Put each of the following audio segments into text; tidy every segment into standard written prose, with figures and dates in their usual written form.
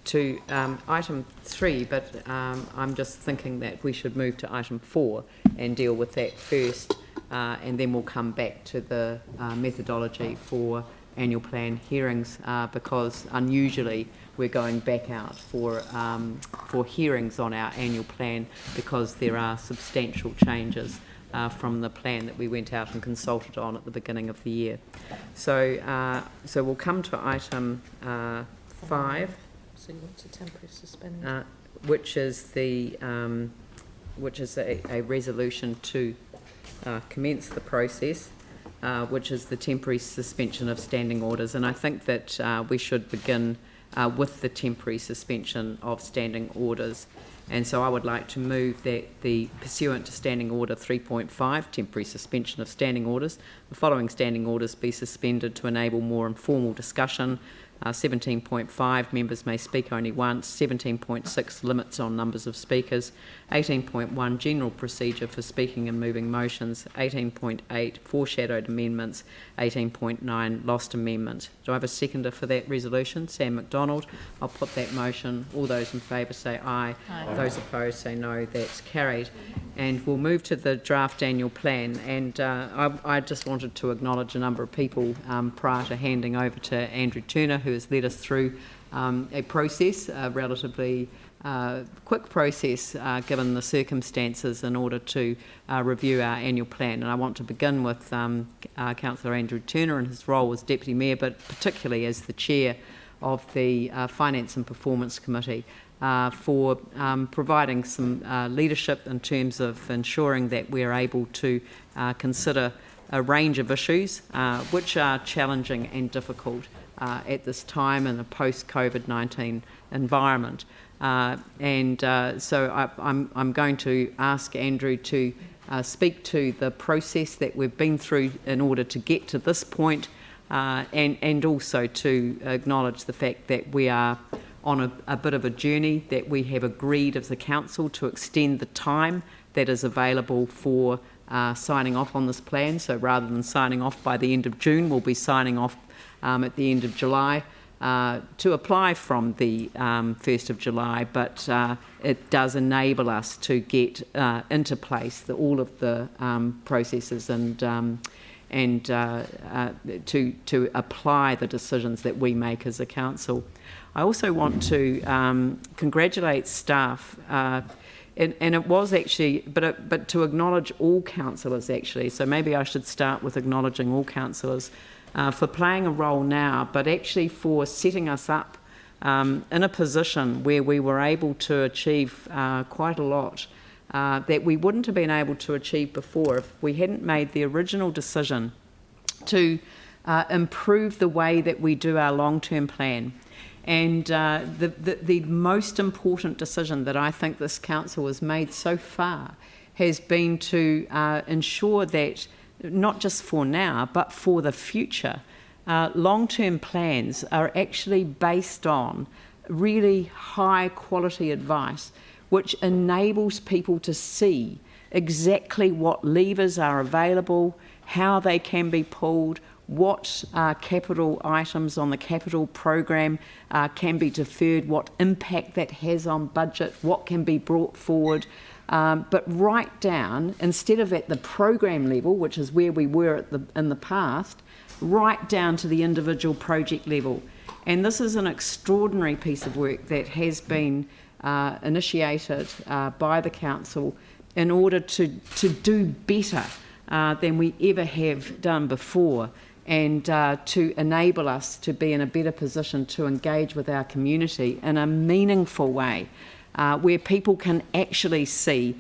to item 3, but I'm just thinking that we should move to item 4 and deal with that first, and then we'll come back to the methodology for annual plan hearings, because unusually we're going back out for hearings on our annual plan because there are substantial changes from the plan that we went out and consulted on at the beginning of the year. So we'll come to item 5. So you want to temporarily suspend? Which is a resolution to commence the process, which is the temporary suspension of standing orders. And I think that we should begin with the temporary suspension of standing orders. And so I would like to move that the pursuant to Standing Order 3.5, temporary suspension of standing orders, the following standing orders be suspended to enable more informal discussion. 17.5, members may speak only once. 17.6, limits on numbers of speakers. 18.1, general procedure for speaking and moving motions. 18.8, foreshadowed amendments. 18.9, lost amendment. Do I have a seconder for that resolution? Sam McDonald. I'll put that motion. All those in favour say aye. Aye. Those opposed say no. That's carried. And we'll move to the draft annual plan. And I just wanted to acknowledge a number of people prior to handing over to Andrew Turner, who has led us through a process, a relatively quick process given the circumstances, in order to review our annual plan. And I want to begin with Councillor Andrew Turner and his role as Deputy Mayor, but particularly as the Chair of the Finance and Performance Committee, for providing some leadership in terms of ensuring that we're able to consider a range of issues which are challenging and difficult at this time in a post-COVID-19 environment. So I'm going to ask Andrew to speak to the process that we've been through in order to get to this point, and also to acknowledge the fact that we are on a bit of a journey, that we have agreed as a council to extend the time that is available for signing off on this plan. So rather than signing off by the end of June, we'll be signing off at the end of July to apply from the 1st of July, but it does enable us to get into place all of the processes and to apply the decisions that we make as a council. I also want to congratulate staff, and it was actually, but to acknowledge all councillors actually. So maybe I should start with acknowledging all councillors for playing a role now, but actually for setting us up in a position where we were able to achieve quite a lot that we wouldn't have been able to achieve before if we hadn't made the original decision to improve the way that we do our long-term plan. And the most important decision that I think this council has made so far has been to ensure that, not just for now, but for the future, long-term plans are actually based on really high quality advice, which enables people to see exactly what levers are available, how they can be pulled, what capital items on the capital program can be deferred, what impact that has on budget, what can be brought forward, but right down, instead of at the program level, which is where we were in the past, right down to the individual project level. And this is an extraordinary piece of work that has been initiated by the council in order to do better than we ever have done before, and to enable us to be in a better position to engage with our community in a meaningful way, where people can actually see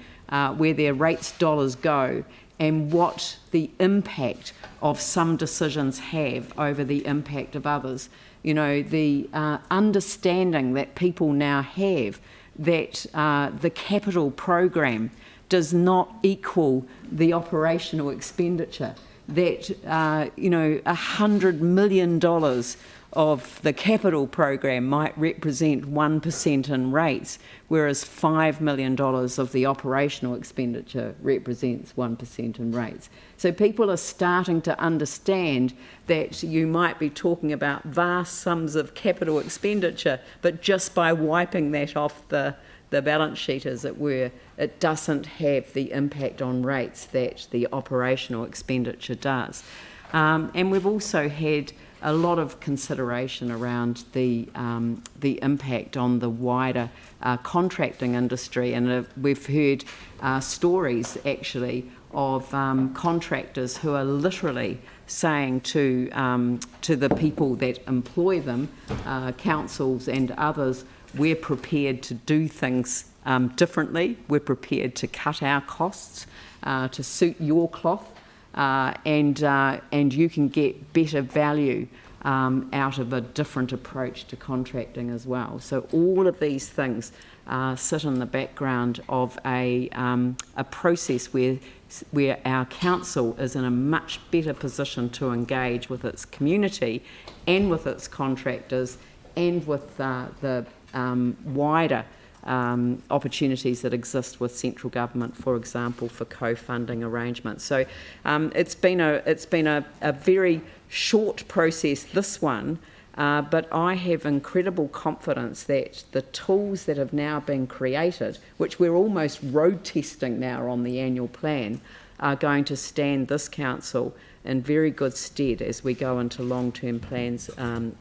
where their rates dollars go and what the impact of some decisions have over the impact of others. You know, the understanding that people now have that the capital program does not equal the operational expenditure, that $100 million of the capital program might represent 1% in rates, whereas $5 million of the operational expenditure represents 1% in rates. So people are starting to understand that you might be talking about vast sums of capital expenditure, but just by wiping that off the balance sheet, as it were, it doesn't have the impact on rates that the operational expenditure does. And we've also had a lot of consideration around the impact on the wider contracting industry, and we've heard stories actually of contractors who are literally saying to the people that employ them, councils and others, we're prepared to do things differently, we're prepared to cut our costs to suit your cloth, and you can get better value out of a different approach to contracting as well. So all of these things sit in the background of a process where our council is in a much better position to engage with its community and with its contractors and with the wider opportunities that exist with central government, for example, for co-funding arrangements. So it's been a very short process, this one, but I have incredible confidence that the tools that have now been created, which we're almost road testing now on the annual plan, are going to stand this council in very good stead as we go into long-term plans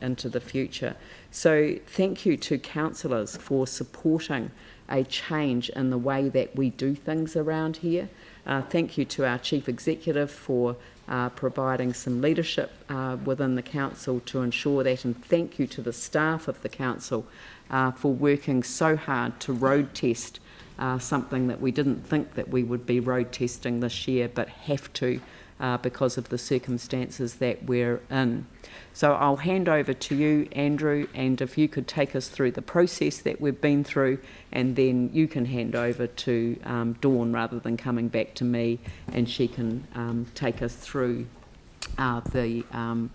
into the future. So thank you to councillors for supporting a change in the way that we do things around here. Thank you to our Chief Executive for providing some leadership within the council to ensure that, and thank you to the staff of the council for working so hard to road test something that we didn't think that we would be road testing this year, but have to because of the circumstances that we're in. So I'll hand over to you, Andrew, and if you could take us through the process that we've been through, and then you can hand over to Dawn rather than coming back to me, and she can take us through the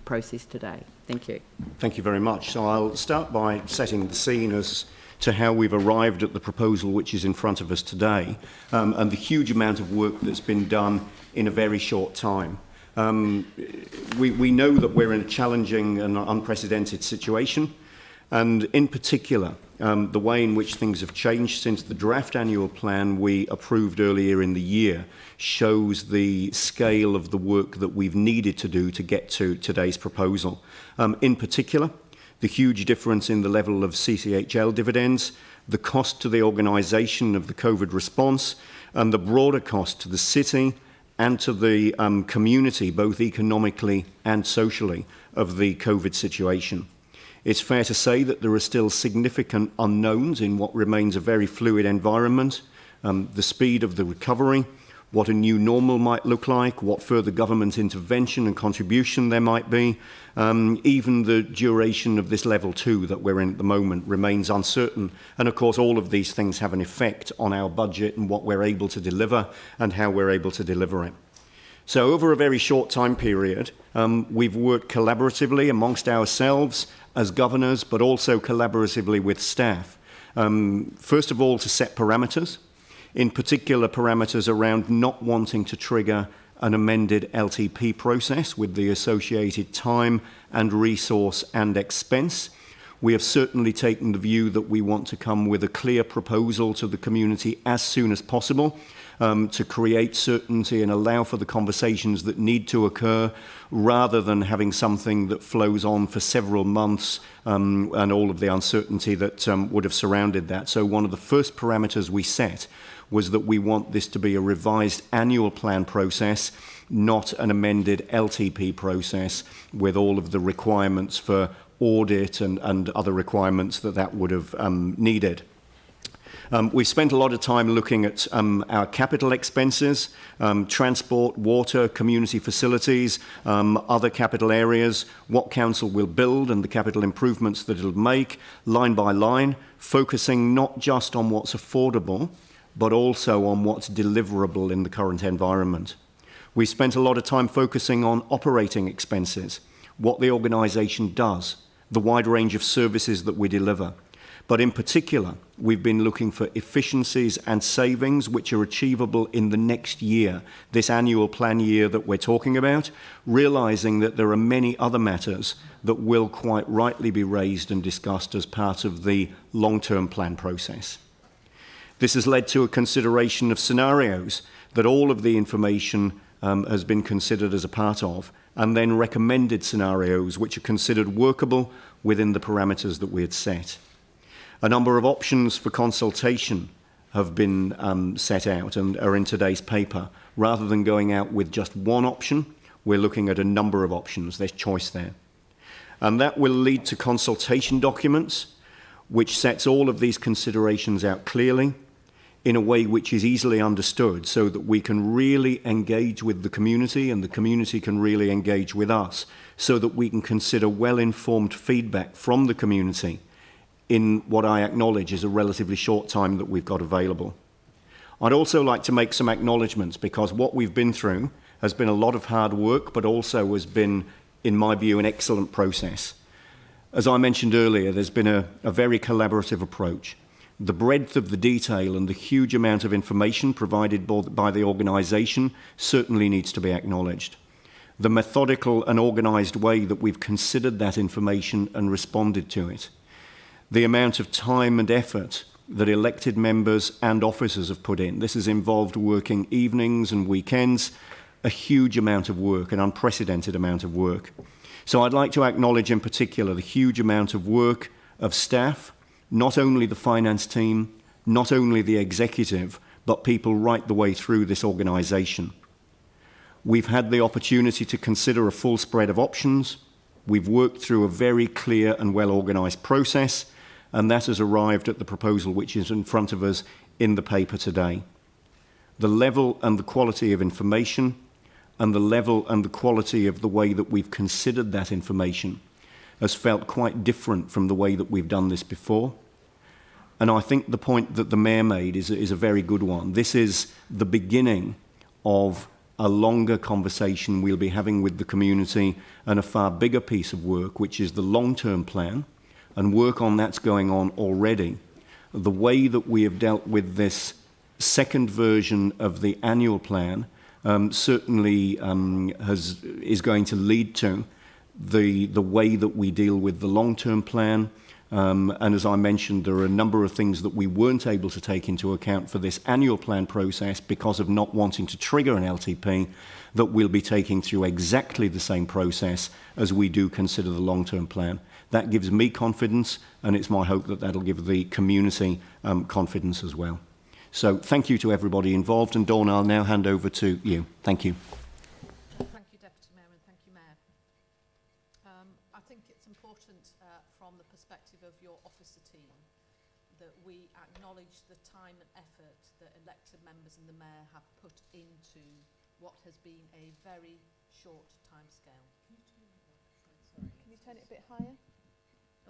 process today. Thank you. Thank you very much. So I'll start by setting the scene as to how we've arrived at the proposal which is in front of us today, and the huge amount of work that's been done in a very short time. We know that we're in a challenging and unprecedented situation, and in particular, the way in which things have changed since the draft annual plan we approved earlier in the year shows the scale of the work that we've needed to do to get to today's proposal. In particular, the huge difference in the level of CCHL dividends, the cost to the organisation of the COVID response, and the broader cost to the city and to the community, both economically and socially, of the COVID situation. It's fair to say that there are still significant unknowns in what remains a very fluid environment, the speed of the recovery, what a new normal might look like, what further government intervention and contribution there might be. Even the duration of this level 2 that we're in at the moment remains uncertain. And of course, all of these things have an effect on our budget and what we're able to deliver and how we're able to deliver it. So over a very short time period, we've worked collaboratively amongst ourselves as governors, but also collaboratively with staff. First of all, to set parameters, in particular parameters around not wanting to trigger an amended LTP process with the associated time and resource and expense. We have certainly taken the view that we want to come with a clear proposal to the community as soon as possible, to create certainty and allow for the conversations that need to occur, rather than having something that flows on for several months and all of the uncertainty that would have surrounded that. So one of the first parameters we set was that we want this to be a revised annual plan process, not an amended LTP process with all of the requirements for audit and other requirements that would have needed. We've spent a lot of time looking at our capital expenses, transport, water, community facilities, other capital areas, what council will build and the capital improvements that it'll make, line by line, focusing not just on what's affordable, but also on what's deliverable in the current environment. We spent a lot of time focusing on operating expenses, what the organisation does, the wide range of services that we deliver. But in particular, we've been looking for efficiencies and savings which are achievable in the next year, this annual plan year that we're talking about, realising that there are many other matters that will quite rightly be raised and discussed as part of the long-term plan process. This has led to a consideration of scenarios that all of the information has been considered as a part of, and then recommended scenarios which are considered workable within the parameters that we had set. A number of options for consultation have been set out and are in today's paper. Rather than going out with just one option, we're looking at a number of options. There's choice there. And that will lead to consultation documents, which sets all of these considerations out clearly in a way which is easily understood, so that we can really engage with the community and the community can really engage with us, so that we can consider well-informed feedback from the community in what I acknowledge is a relatively short time that we've got available. I'd also like to make some acknowledgements, because what we've been through has been a lot of hard work, but also has been, in my view, an excellent process. As I mentioned earlier, there's been a very collaborative approach. The breadth of the detail and the huge amount of information provided by the organisation certainly needs to be acknowledged. The methodical and organised way that we've considered that information and responded to it. The amount of time and effort that elected members and officers have put in. This has involved working evenings and weekends, a huge amount of work, an unprecedented amount of work. So I'd like to acknowledge in particular the huge amount of work of staff, not only the finance team, not only the executive, but people right the way through this organisation. We've had the opportunity to consider a full spread of options. We've worked through a very clear and well-organised process, and that has arrived at the proposal which is in front of us in the paper today. The level and the quality of information and the level and the quality of the way that we've considered that information has felt quite different from the way that we've done this before. And I think the point that the Mayor made is a very good one. This is the beginning of a longer conversation we'll be having with the community, and a far bigger piece of work, which is the long-term plan, and work on that's going on already. The way that we have dealt with this second version of the annual plan certainly is going to lead to the way that we deal with the long-term plan. And as I mentioned, there are a number of things that we weren't able to take into account for this annual plan process because of not wanting to trigger an LTP, that we'll be taking through exactly the same process as we do consider the long-term plan. That gives me confidence, and it's my hope that that'll give the community confidence as well. So thank you to everybody involved, and Dawn, I'll now hand over to you. Thank you. Thank you, Deputy Mayor, and thank you, Mayor. I think it's important from the perspective of your officer team that we acknowledge the time and effort that elected members and the Mayor have put into what has been a very short timescale. Can you turn it a bit higher?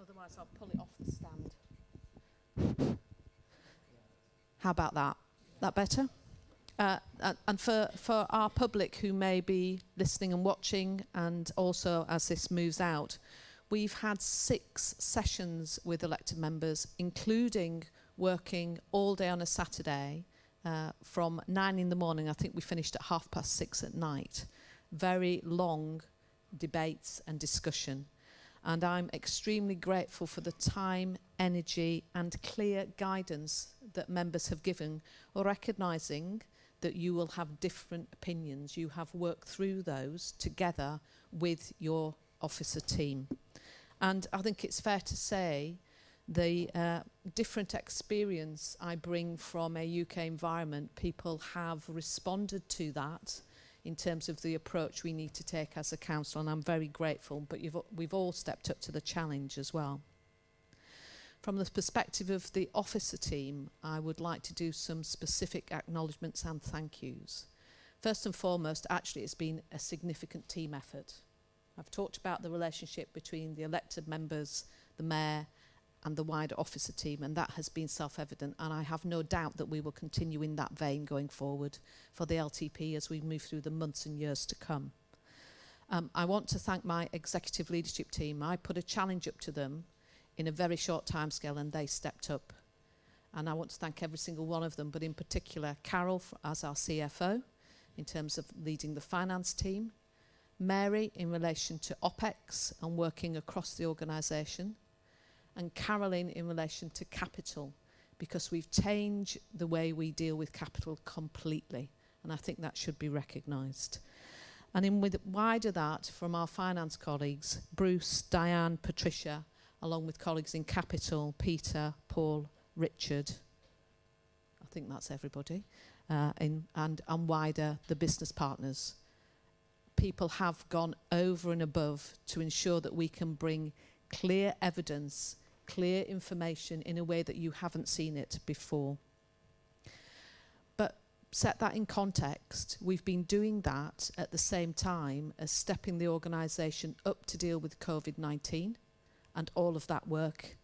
Otherwise I'll pull it off the stand. How about that? That better? And for our public who may be listening and watching, and also as this moves out, we've had 6 sessions with elected members, including working all day on a Saturday from 9 in the morning. I think we finished at 6:30 at night. Very long debates and discussion. And I'm extremely grateful for the time, energy and clear guidance that members have given, or recognising that you will have different opinions. You have worked through those together with your officer team. And I think it's fair to say the different experience I bring from a UK environment, people have responded to that in terms of the approach we need to take as a council, and I'm very grateful, but we've all stepped up to the challenge as well. From the perspective of the officer team, I would like to do some specific acknowledgements and thank yous. First and foremost, actually it's been a significant team effort. I've talked about the relationship between the elected members, the Mayor and the wider officer team, and that has been self-evident, and I have no doubt that we will continue in that vein going forward for the LTP as we move through the months and years to come. I want to thank my executive leadership team. I put a challenge up to them in a very short timescale and they stepped up. And I want to thank every single one of them, but in particular Carol as our CFO in terms of leading the finance team, Mary in relation to OPEX and working across the organisation, and Caroline in relation to capital, because we've changed the way we deal with capital completely, and I think that should be recognised. And in with wider that, from our finance colleagues, Bruce, Diane, Patricia, along with colleagues in capital, Peter, Paul, Richard, I think that's everybody, and wider, the business partners. People have gone over and above to ensure that we can bring clear evidence, clear information in a way that you haven't seen it before. But set that in context, we've been doing that at the same time as stepping the organisation up to deal with COVID-19 and all of that work.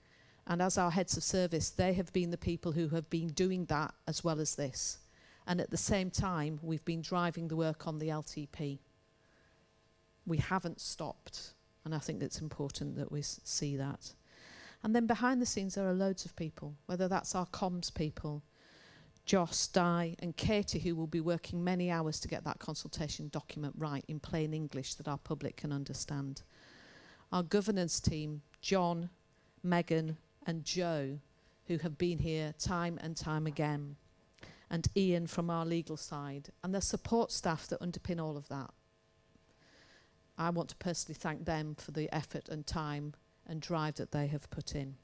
And as our heads of service, they have been the people who have been doing that as well as this. And at the same time, we've been driving the work on the LTP. We haven't stopped, and I think it's important that we see that. And then behind the scenes there are loads of people, whether that's our comms people, Joss, Di and Katie, who will be working many hours to get that consultation document right in plain English that our public can understand. Our governance team, John, Megan and Joe, who have been here time and time again, and Ian from our legal side, and the support staff that underpin all of that. I want to personally thank them for the effort and time and drive that they have put in.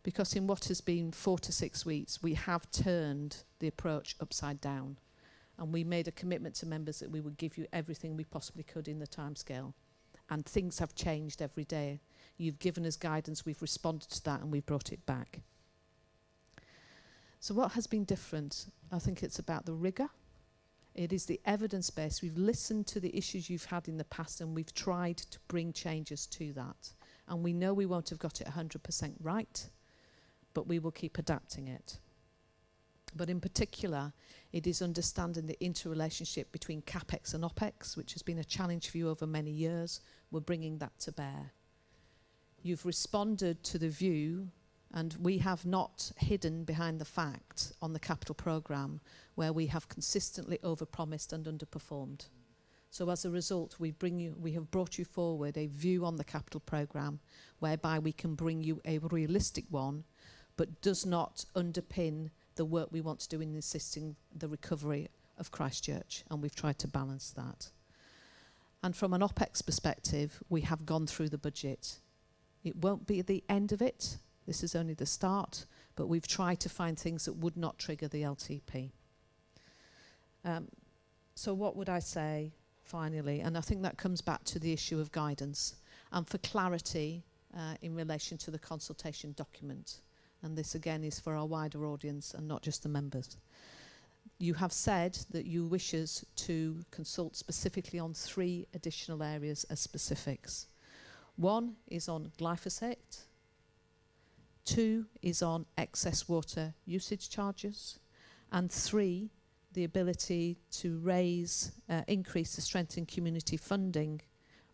Because in what has been 4 to 6 weeks, we have turned the approach upside down. And we made a commitment to members that we would give you everything we possibly could in the timescale. And things have changed every day. You've given us guidance, we've responded to that, and we've brought it back. So what has been different? I think it's about the rigour. It is the evidence base. We've listened to the issues you've had in the past and we've tried to bring changes to that. And we know we won't have got it 100% right, but we will keep adapting it. But in particular, it is understanding the interrelationship between CapEx and OPEX, which has been a challenge for you over many years. We're bringing that to bear. You've responded to the view, and we have not hidden behind the fact on the capital programme where we have consistently overpromised and underperformed. So as a result, we have brought you forward a view on the capital programme whereby we can bring you a realistic one, but does not underpin the work we want to do in assisting the recovery of Christchurch, and we've tried to balance that. And from an OPEX perspective, we have gone through the budget. It won't be the end of it. This is only the start, but we've tried to find things that would not trigger the LTP. So what would I say finally? And I think that comes back to the issue of guidance and for clarity in relation to the consultation document. And this again is for our wider audience and not just the members. You have said that you wish us to consult specifically on 3 additional areas as specifics. 1 is on glyphosate. 2 is on excess water usage charges. And 3, the ability to increase the strength in community funding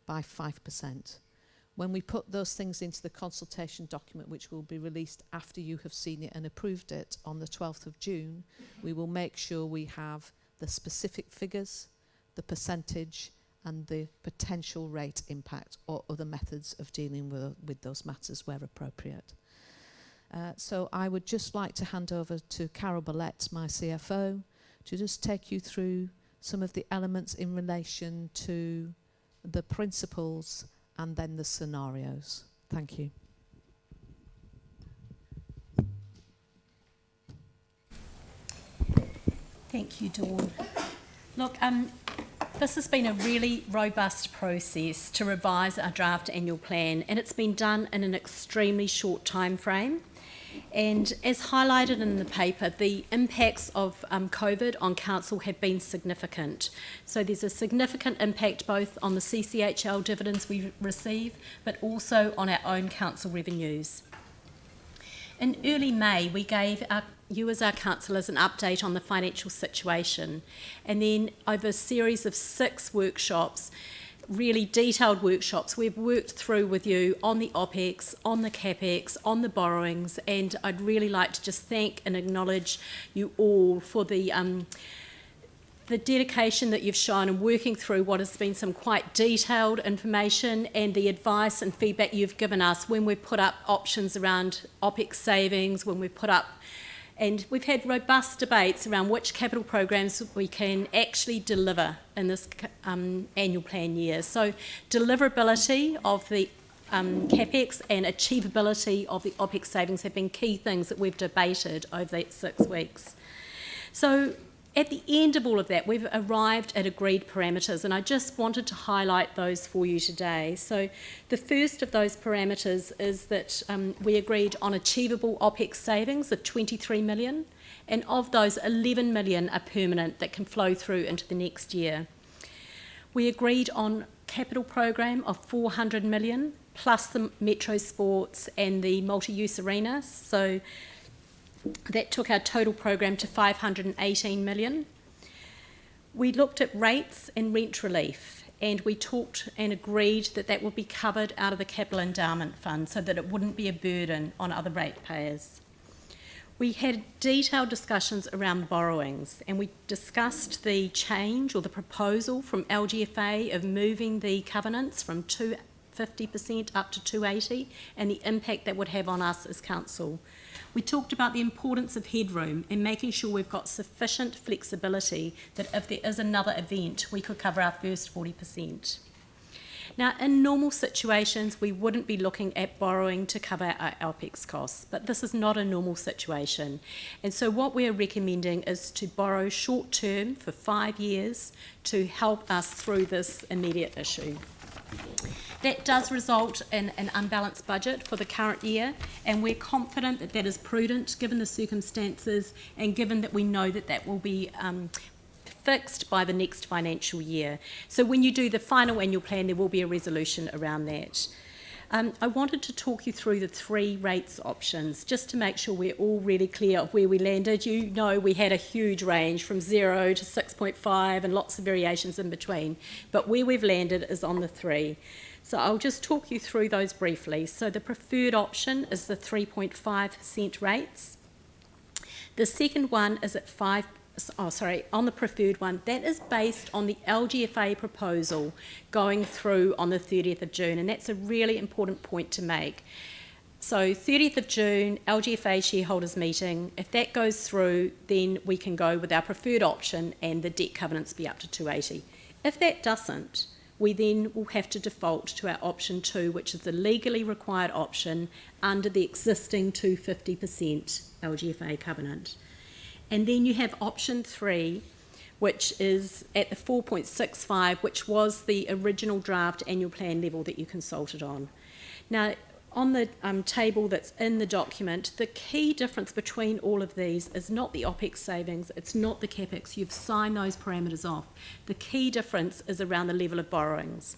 by 5%. When we put those things into the consultation document, which will be released after you have seen it and approved it on the 12th of June, we will make sure we have the specific figures, the percentage, and the potential rate impact or other methods of dealing with those matters where appropriate. So I would just like to hand over to Carol Ballett, my CFO, to just take you through some of the elements in relation to the principles and then the scenarios. Thank you. Thank you, Dawn. Look, this has been a really robust process to revise our draft annual plan, and it's been done in an extremely short time frame. And as highlighted in the paper, the impacts of COVID on council have been significant. So there's a significant impact both on the CCHL dividends we receive, but also on our own council revenues. In early May, we gave you as our councillors an update on the financial situation, and then over a series of 6 workshops, really detailed workshops. We've worked through with you on the OPEX, on the CAPEX, on the borrowings, and I'd really like to just thank and acknowledge you all for the dedication that you've shown in working through what has been some quite detailed information, and the advice and feedback you've given us when we've put up options around OPEX savings, when we've put up, and we've had robust debates around which capital programs we can actually deliver in this annual plan year. So deliverability of the CAPEX and achievability of the OPEX savings have been key things that we've debated over that 6 weeks. So at the end of all of that, we've arrived at agreed parameters, and I just wanted to highlight those for you today. So the first of those parameters is that we agreed on achievable OPEX savings of 23 million, and of those 11 million are permanent that can flow through into the next year. We agreed on capital program of 400 million, plus the Metro Sports and the multi-use arena. So that took our total program to 518 million. We looked at rates and rent relief, and we talked and agreed that that would be covered out of the Capital Endowment Fund so that it wouldn't be a burden on other ratepayers. We had detailed discussions around borrowings, and we discussed the change or the proposal from LGFA of moving the covenants from 250% up to 280 and the impact that would have on us as council. We talked about the importance of headroom and making sure we've got sufficient flexibility that if there is another event, we could cover our first 40%. Now, in normal situations, we wouldn't be looking at borrowing to cover our OPEX costs, but this is not a normal situation. And so what we're recommending is to borrow short term for 5 years to help us through this immediate issue. That does result in an unbalanced budget for the current year, and we're confident that that is prudent given the circumstances and given that we know that that will be fixed by the next financial year. So when you do the final annual plan, there will be a resolution around that. I wanted to talk you through the 3 rates options just to make sure we're all really clear of where we landed. You know we had a huge range from 0 to 6.5 and lots of variations in between, but where we've landed is on the 3. So I'll just talk you through those briefly. So the preferred option is the 3.5% rates. The second one is at on the preferred one, that is based on the LGFA proposal going through on the 30th of June, and that's a really important point to make. So 30th of June, LGFA shareholders meeting, if that goes through, then we can go with our preferred option and the debt covenants be up to 280. If that doesn't, we then will have to default to our option 2, which is the legally required option under the existing 250% LGFA covenant. And then you have option 3, which is at the 4.65, which was the original draft annual plan level that you consulted on. Now, on the table that's in the document, the key difference between all of these is not the OPEX savings, it's not the CAPEX. You've signed those parameters off. The key difference is around the level of borrowings.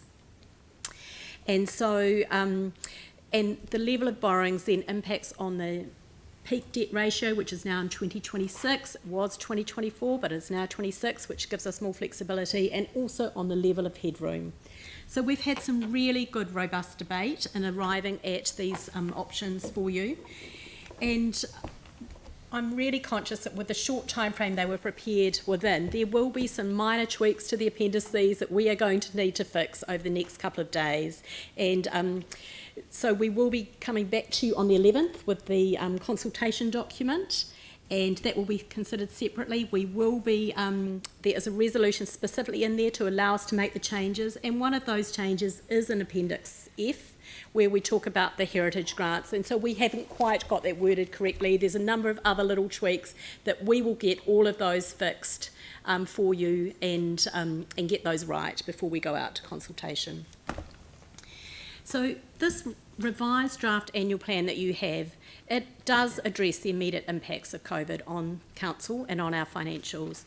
And so, and the level of borrowings then impacts on the peak debt ratio, which is now in 2026, it was 2024, but it's now 26, which gives us more flexibility, and also on the level of headroom. So we've had some really good, robust debate in arriving at these options for you. And I'm really conscious that with the short time frame they were prepared within, there will be some minor tweaks to the appendices that we are going to need to fix over the next couple of days. And so we will be coming back to you on the 11th with the consultation document, and that will be considered separately. We will be, there is a resolution specifically in there to allow us to make the changes, and one of those changes is in Appendix F, where we talk about the heritage grants, and so we haven't quite got that worded correctly. There's a number of other little tweaks that we will get all of those fixed for you and get those right before we go out to consultation. So this revised draft annual plan that you have, it does address the immediate impacts of COVID on council and on our financials.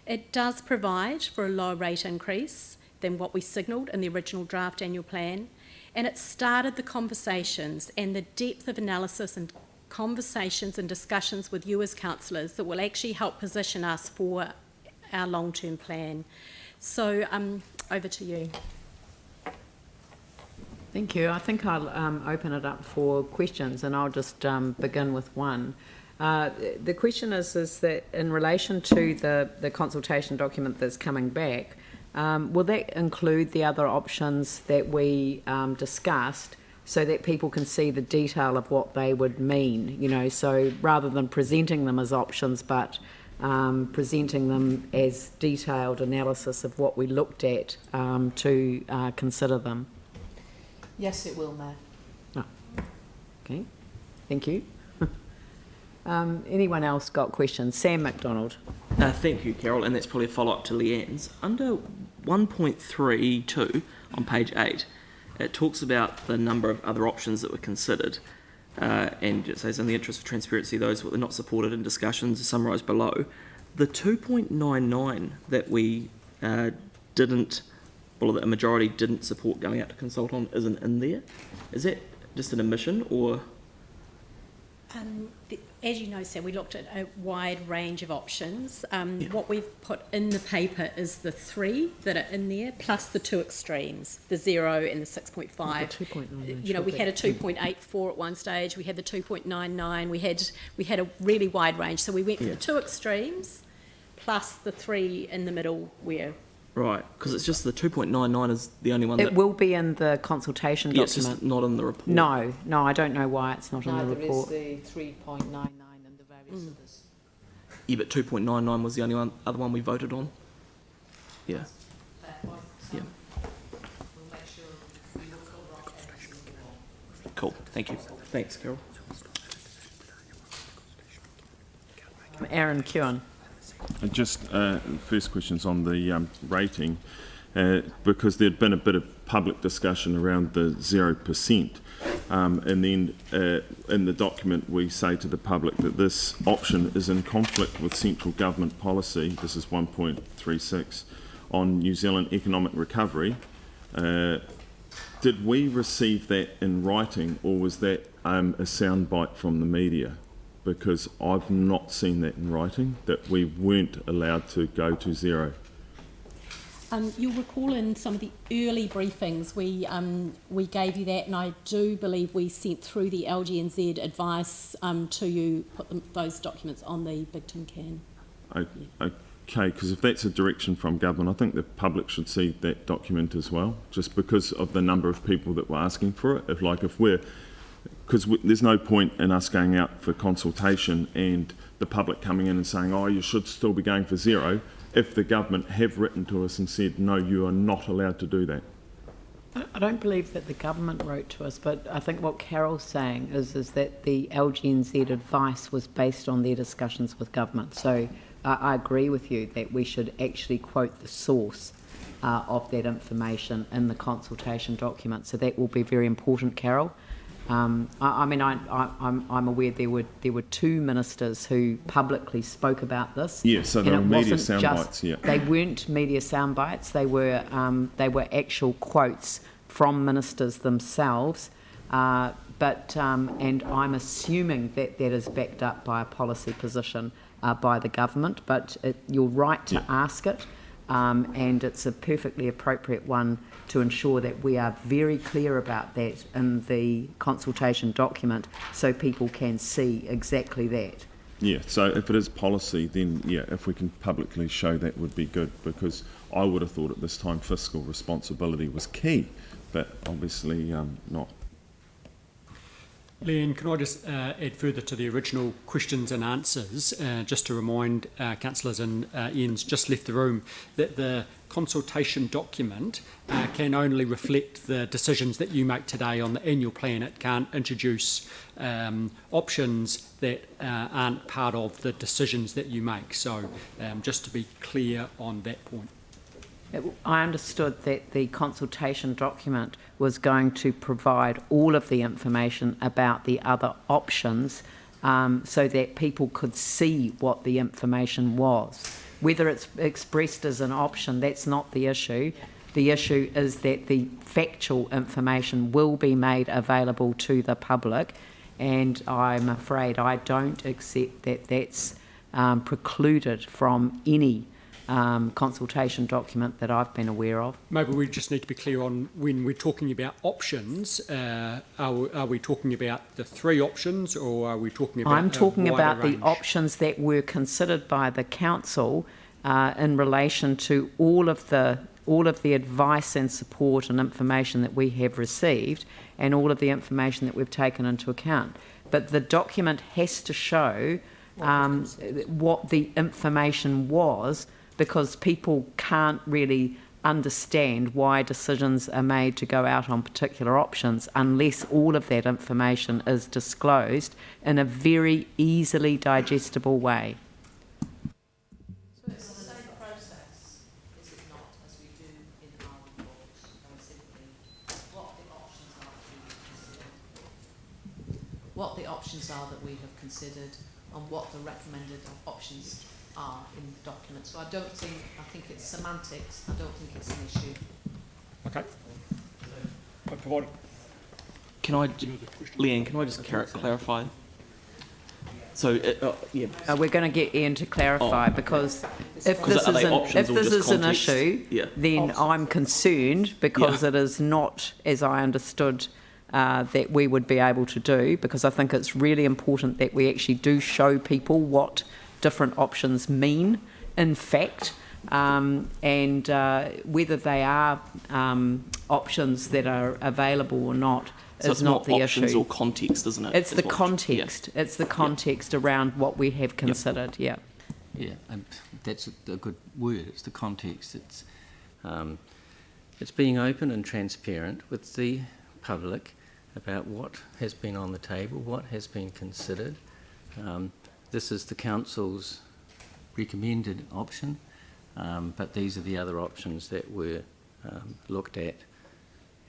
It does provide for a lower rate increase than what we signalled in the original draft annual plan, and it started the conversations and the depth of analysis and conversations and discussions with you as councillors that will actually help position us for our long-term plan. So over to you. Thank you. I think I'll open it up for questions, and I'll just begin with one. The question is that in relation to the consultation document that's coming back, will that include the other options that we discussed so that people can see the detail of what they would mean, you know, so rather than presenting them as options, but presenting them as detailed analysis of what we looked at to consider them? Yes, it will, Mayor. Oh. Okay, thank you. Anyone else got questions? Sam McDonald. Thank you, Carol, and that's probably a follow-up to Leanne's. Under 1.32 on page 8, it talks about the number of other options that were considered, and it says, in the interest of transparency, those that were not supported in discussions are summarised below. The 2.99 that we didn't, well, that a majority didn't support going out to consult on isn't in there. Is that just an omission, or...? As you know, Sam, we looked at a wide range of options. What we've put in the paper is the 3 that are in there, plus the 2 extremes, the 0 and the 6.5. The 2.99. You know, we had a 2.84 at one stage. We had the 2.99. We had a really wide range. So we went for the 2 extremes, plus the 3 in the middle where... Right, because it's just the 2.99 is the only one that... It will be in the consultation document. It's just not in the report. No, I don't know why it's not in the report. There is the 3.99 and the various others. Yeah, but 2.99 was the only other one we voted on. Yeah. Fair point. Yeah. We'll make sure we look over our every single one. Cool, thank you. Thanks, Carol. Aaron Keown. Just first questions on the rating, because there'd been a bit of public discussion around the 0%, and then in the document we say to the public that this option is in conflict with central government policy, this is 1.36, on New Zealand economic recovery. Did we receive that in writing, or was that a soundbite from the media? Because I've not seen that in writing, that we weren't allowed to go to 0. You'll recall in some of the early briefings we gave you that, and I do believe we sent through the LGNZ advice to you, put those documents on the big tin can. Okay, because if that's a direction from government, I think the public should see that document as well, just because of the number of people that were asking for it. Because there's no point in us going out for consultation and the public coming in and saying, oh, you should still be going for 0, if the government have written to us and said, no, you are not allowed to do that. I don't believe that the government wrote to us, but I think what Carol's saying is that the LGNZ advice was based on their discussions with government. So I agree with you that we should actually quote the source of that information in the consultation document. So that will be very important, Carol. I'm aware there were 2 ministers who publicly spoke about this. Yeah, so they were media soundbites. Yeah, they weren't media soundbites. They were actual quotes from ministers themselves. And I'm assuming that is backed up by a policy position by the government. But you're right to ask it, and it's a perfectly appropriate one to ensure that we are very clear about that in the consultation document so people can see exactly that. Yeah, so if it is policy, then yeah, if we can publicly show that would be good, because I would have thought at this time fiscal responsibility was key, but obviously not. Leanne, can I just add further to the original questions and answers, just to remind councillors, and Ian's just left the room, that the consultation document can only reflect the decisions that you make today on the annual plan. It can't introduce options that aren't part of the decisions that you make. So just to be clear on that point. I understood that the consultation document was going to provide all of the information about the other options so that people could see what the information was. Whether it's expressed as an option, that's not the issue. The issue is that the factual information will be made available to the public, and I'm afraid I don't accept that that's precluded from any consultation document that I've been aware of. Maybe we just need to be clear on when we're talking about options, are we talking about the 3 options, or are we talking about I'm talking a wider about range? the options that were considered by the council in relation to all of the advice and support and information that we have received, and all of the information that we've taken into account. But the document has to show what the information was, because people can't really understand why decisions are made to go out on particular options unless all of that information is disclosed in a very easily digestible way. So it's the same process, is it not, as we do in our reports, very simply, what the options are that we have considered and what the recommended options are in the document. So I think it's semantics, I don't think it's an issue. Okay. I provide. Leanne, can I just clarify? So, We're going to get Ian to clarify, because if this is an issue, then I'm concerned, because it is not, as I understood, that we would be able to do, because I think it's really important that we actually do show people what different options mean, in fact, and whether they are options that are available or not is not the issue. Options or context, isn't it? It's the context. Yeah. It's the context around what we have considered. Yeah, and that's a good word. It's the context. It's being open and transparent with the public about what has been on the table, what has been considered. This is the council's recommended option, but these are the other options that were looked at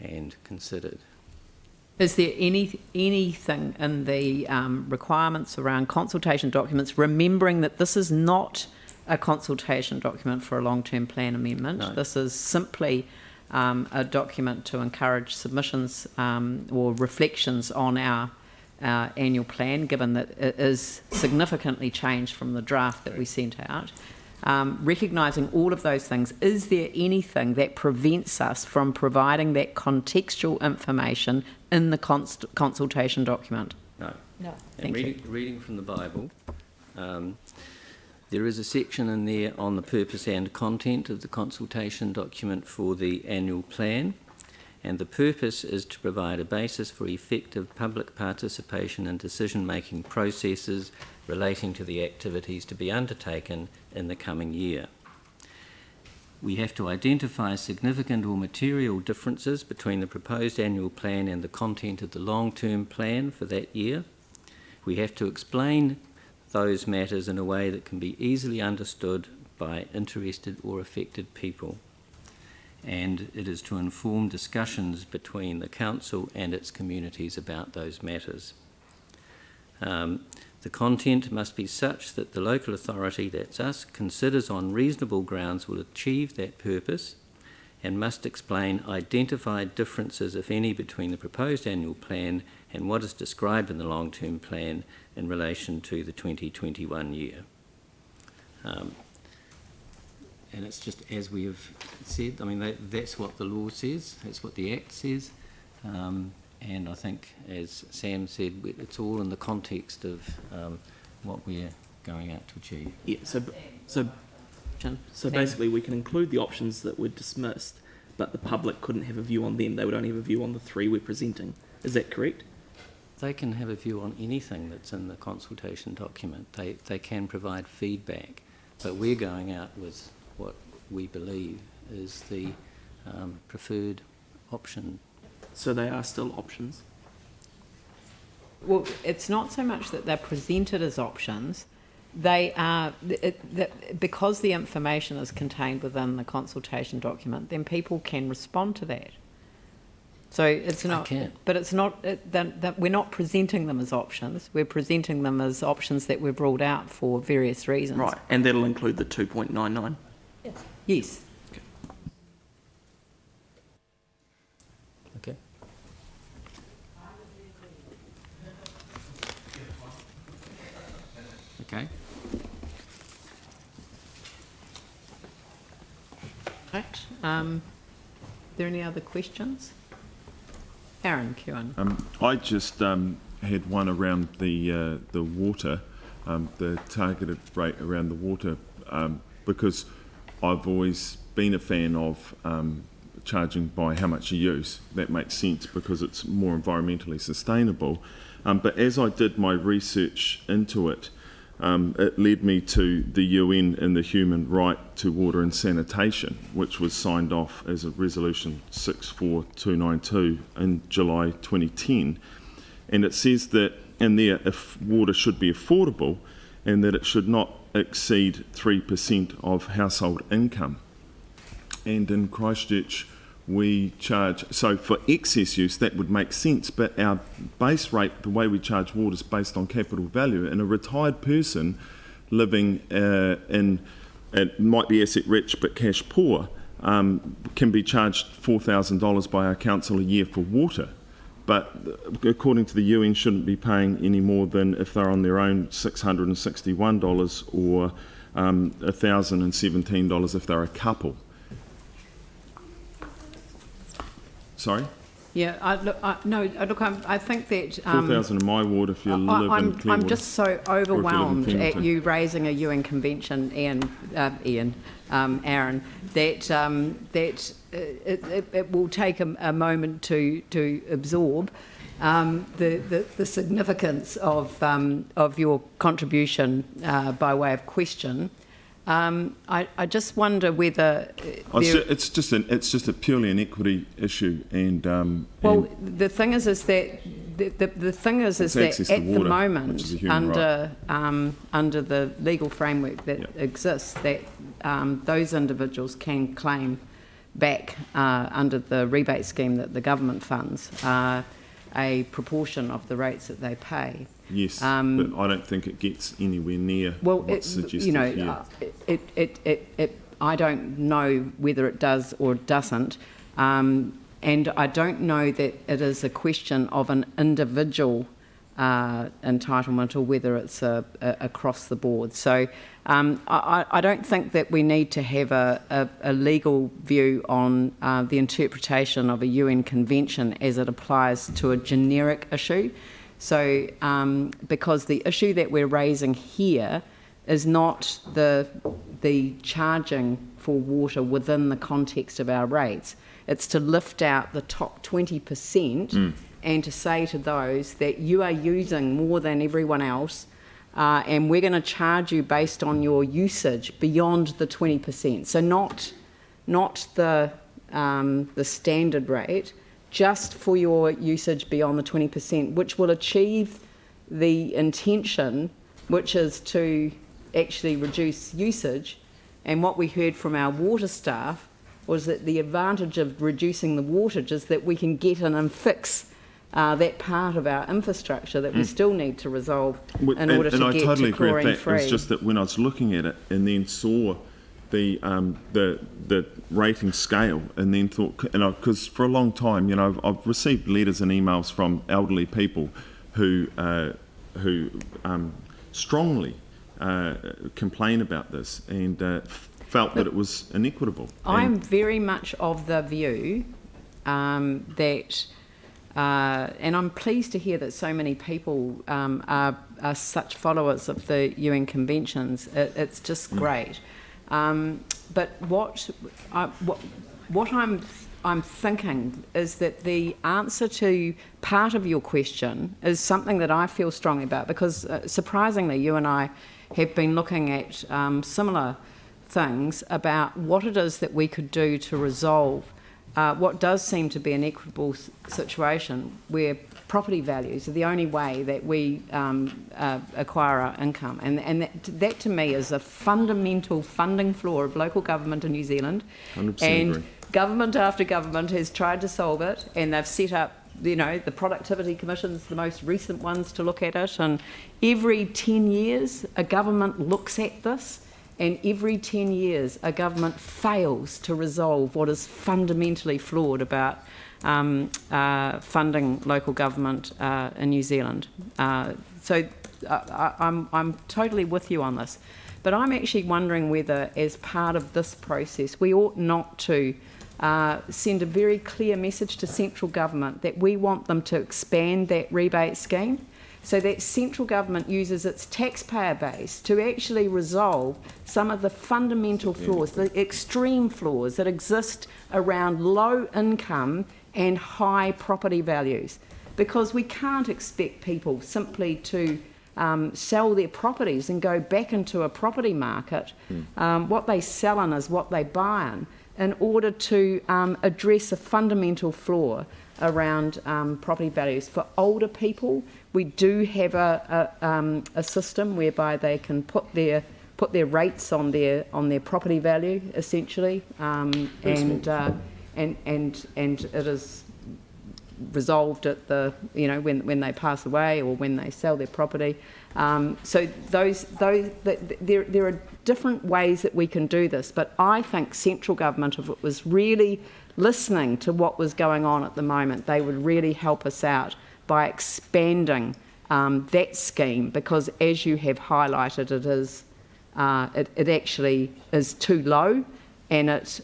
and considered. Is there anything in the requirements around consultation documents, remembering that this is not a consultation document for a long-term plan amendment? No. This is simply a document to encourage submissions or reflections on our annual plan, given that it is significantly changed from the draft that we sent out. Recognising all of those things, is there anything that prevents us from providing that contextual information in the consultation document? No. No. And reading from the Bible, there is a section in there on the purpose and content of the consultation document for the annual plan, and the purpose is to provide a basis for effective public participation in decision-making processes relating to the activities to be undertaken in the coming year. We have to identify significant or material differences between the proposed annual plan and the content of the long-term plan for that year. We have to explain those matters in a way that can be easily understood by interested or affected people. And it is to inform discussions between the council and its communities about those matters. The content must be such that the local authority, that's us, considers on reasonable grounds will achieve that purpose, and must explain identified differences, if any, between the proposed annual plan and what is described in the long-term plan in relation to the 2021 year. And it's just as we have said, I mean, that's what the law says, that's what the Act says. And I think, as Sam said, it's all in the context of what we're going out to achieve. Yeah, so basically we can include the options that were dismissed, but the public couldn't have a view on them. They would only have a view on the 3 we're presenting. Is that correct? They can have a view on anything that's in the consultation document. They can provide feedback, but we're going out with what we believe is the preferred option. So they are still options? Well, it's not so much that they're presented as options. They are, because the information is contained within the consultation document, then people can respond to that. So it's not, but it's not, we're not presenting them as options. We're presenting them as options that we've ruled out for various reasons. Right, and that'll include the 2.99? Yes. Okay. Okay. Right. Are there any other questions? Aaron Kewen. I just had one around the water, the targeted rate around the water, because I've always been a fan of charging by how much you use. That makes sense because it's more environmentally sustainable. But as I did my research into it, it led me to the UN and the human right to water and sanitation, which was signed off as a resolution 64292 in July 2010. And it says that in there, if water should be affordable and that it should not exceed 3% of household income. And in Christchurch, we charge, so for excess use that would make sense, but our base rate, the way we charge water, is based on capital value, and a retired person living it might be asset rich but cash poor, can be charged $4,000 by our council a year for water, but according to the UN shouldn't be paying any more than, if they're on their own, $661 or $1,017 if they're a couple. Sorry? Yeah, I think that... 4,000 in my ward if you live in Clearwater. I'm just so overwhelmed at you raising a UN convention, Aaron, that it will take a moment to absorb the significance of your contribution by way of question. I just wonder whether it's just a purely an equity issue, and the thing is that the thing is that at the moment under the legal framework that exists, that those individuals can claim back under the rebate scheme that the government funds a proportion of the rates that they pay. Yes, but I don't think it gets anywhere near what's suggested here. I don't know whether it does or doesn't, and I don't know that it is a question of an individual entitlement or whether it's across the board. So I don't think that we need to have a legal view on the interpretation of a UN convention as it applies to a generic issue. So, because the issue that we're raising here is not the charging for water within the context of our rates. It's to lift out the top 20% and to say to those that you are using more than everyone else, and we're going to charge you based on your usage beyond the 20%. So not the standard rate, just for your usage beyond the 20%, which will achieve the intention, which is to actually reduce usage. And what we heard from our water staff was that the advantage of reducing the waterage is that we can get in and fix that part of our infrastructure that we still need to resolve in order to get to chlorine-free. And I totally agree with that. It's just that when I was looking at it and then saw the rating scale, and then thought, because for a long time, I've received letters and emails from elderly people who strongly complain about this and felt that it was inequitable. I'm very much of the view that, and I'm pleased to hear that so many people are such followers of the UN conventions. It's just great. But what I'm thinking is that the answer to part of your question is something that I feel strongly about, because surprisingly you and I have been looking at similar things about what it is that we could do to resolve what does seem to be an equitable situation where property values are the only way that we acquire our income. And that to me is a fundamental funding flaw of local government in New Zealand. 100% and agree. Government after government has tried to solve it, and they've set up, the productivity commissions, the most recent ones, to look at it. And every 10 years, a government looks at this, and every 10 years, a government fails to resolve what is fundamentally flawed about funding local government in New Zealand. So I'm totally with you on this. But I'm actually wondering whether, as part of this process, we ought not to send a very clear message to central government that we want them to expand that rebate scheme so that central government uses its taxpayer base to actually resolve some of the fundamental flaws, the extreme flaws that exist around low income and high property values. Because we can't expect people simply to sell their properties and go back into a property market. What they sell in is what they buy in order to address a fundamental flaw around property values. For older people, we do have a system whereby they can put their rates on their property value, essentially, and it is resolved at the when they pass away or when they sell their property. So there are different ways that we can do this, but I think central government, if it was really listening to what was going on at the moment, they would really help us out by expanding that scheme, because as you have highlighted, it actually is too low, and it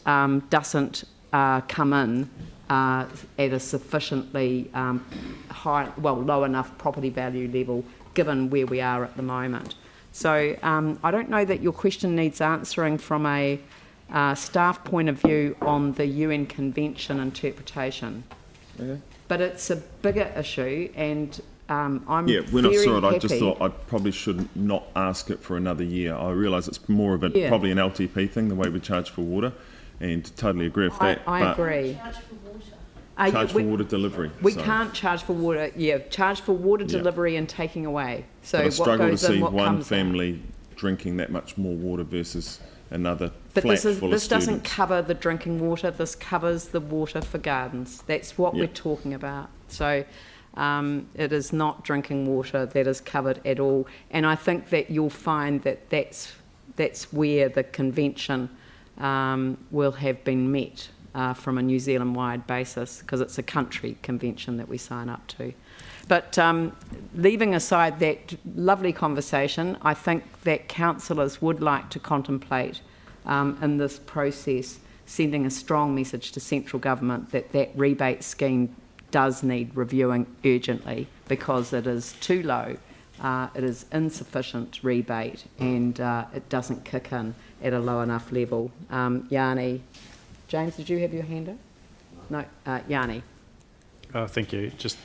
doesn't come in at a sufficiently low enough property value level given where we are at the moment. So I don't know that your question needs answering from a staff point of view on the UN Convention interpretation. Okay. But it's a bigger issue, and I'm when I saw it, happy. I just thought I probably should not ask it for another year. I realise it's more of probably an LTP thing, the way we charge for water, and totally agree with that. I agree. Charge for water delivery. We can't charge for water. Charge for water delivery and taking away. So but I struggle what goes to see in, what one comes family out. drinking that much more water versus another But flat full of this doesn't students. cover the drinking water. This covers the water for gardens. That's what we're talking about. So it is not drinking water that is covered at all. And I think that you'll find that that's where the convention will have been met from a New Zealand-wide basis, because it's a country convention that we sign up to. But leaving aside that lovely conversation, I think that councillors would like to contemplate in this process sending a strong message to central government that rebate scheme does need reviewing urgently, because it is too low, it is insufficient rebate, and it doesn't kick in at a low enough level. Yanni, James, did you have your hand up? No, Yanni. Thank you. Just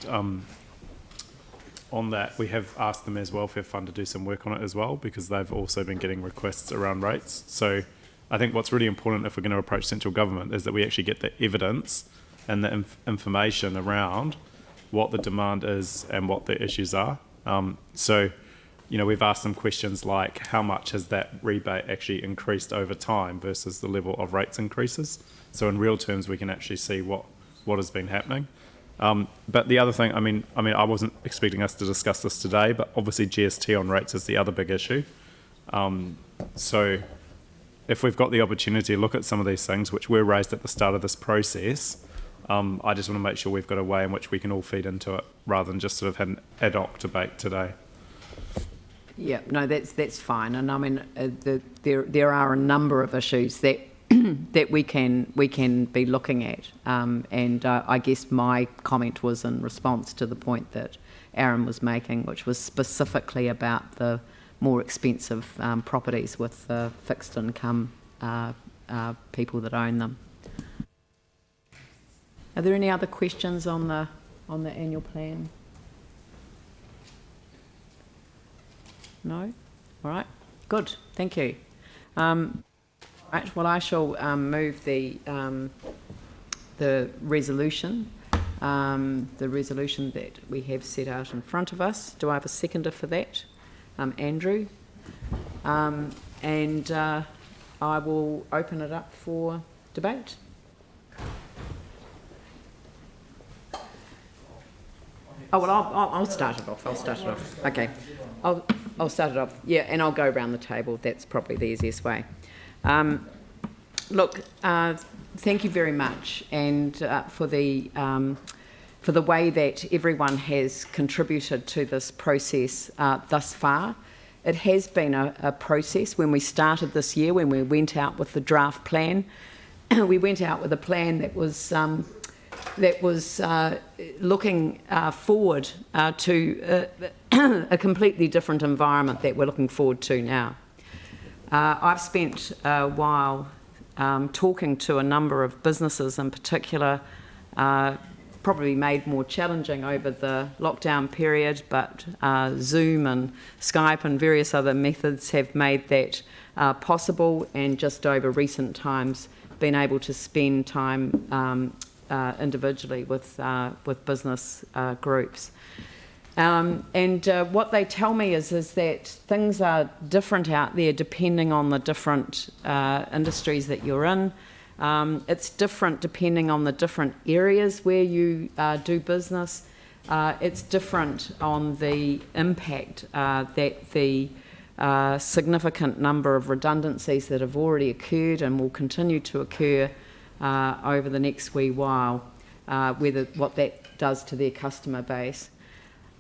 on that, we have asked them as Welfare Fund to do some work on it as well, because they've also been getting requests around rates. So I think what's really important if we're going to approach central government is that we actually get the evidence and the information around what the demand is and what the issues are. So, we've asked them questions like, how much has that rebate actually increased over time versus the level of rates increases? So in real terms, we can actually see what has been happening. But the other thing, I mean, I wasn't expecting us to discuss this today, but obviously GST on rates is the other big issue. So if we've got the opportunity to look at some of these things, which were raised at the start of this process, I just want to make sure we've got a way in which we can all feed into it, rather than just sort of have an ad hoc debate today. Yeah, no, that's fine. And I mean, there are a number of issues that that we can be looking at. And I guess my comment was in response to the point that Aaron was making, which was specifically about the more expensive properties with fixed income people that own them. Are there any other questions on the annual plan? No? All right. Good. Thank you. Right. Well, I shall move the resolution. The resolution that we have set out in front of us. Do I have a seconder for that? Andrew. And I will open it up for debate. Oh, well, I'll start it off. Okay. I'll start it off. Yeah, and I'll go around the table. That's probably the easiest way. Look, thank you very much, and for the way that everyone has contributed to this process thus far. it has been a process. When we started this year, when we went out with the draft plan, we went out with a plan that was looking forward to a completely different environment that we're looking forward to now. I've spent a while talking to a number of businesses in particular, probably made more challenging over the lockdown period, but Zoom and Skype and various other methods have made that possible, and just over recent times been able to spend time individually with business groups. And what they tell me is that things are different out there depending on the different industries that you're in. It's different depending on the different areas where you do business. It's different on the impact that the significant number of redundancies that have already occurred and will continue to occur over the next wee while, what that does to their customer base.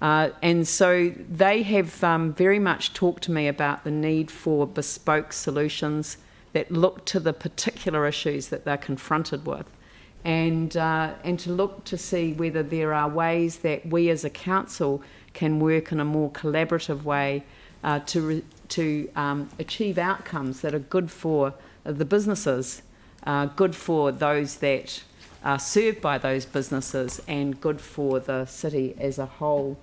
And so they have very much talked to me about the need for bespoke solutions that look to the particular issues that they're confronted with, and to look to see whether there are ways that we as a council can work in a more collaborative way to achieve outcomes that are good for the businesses, good for those that are served by those businesses, and good for the city as a whole.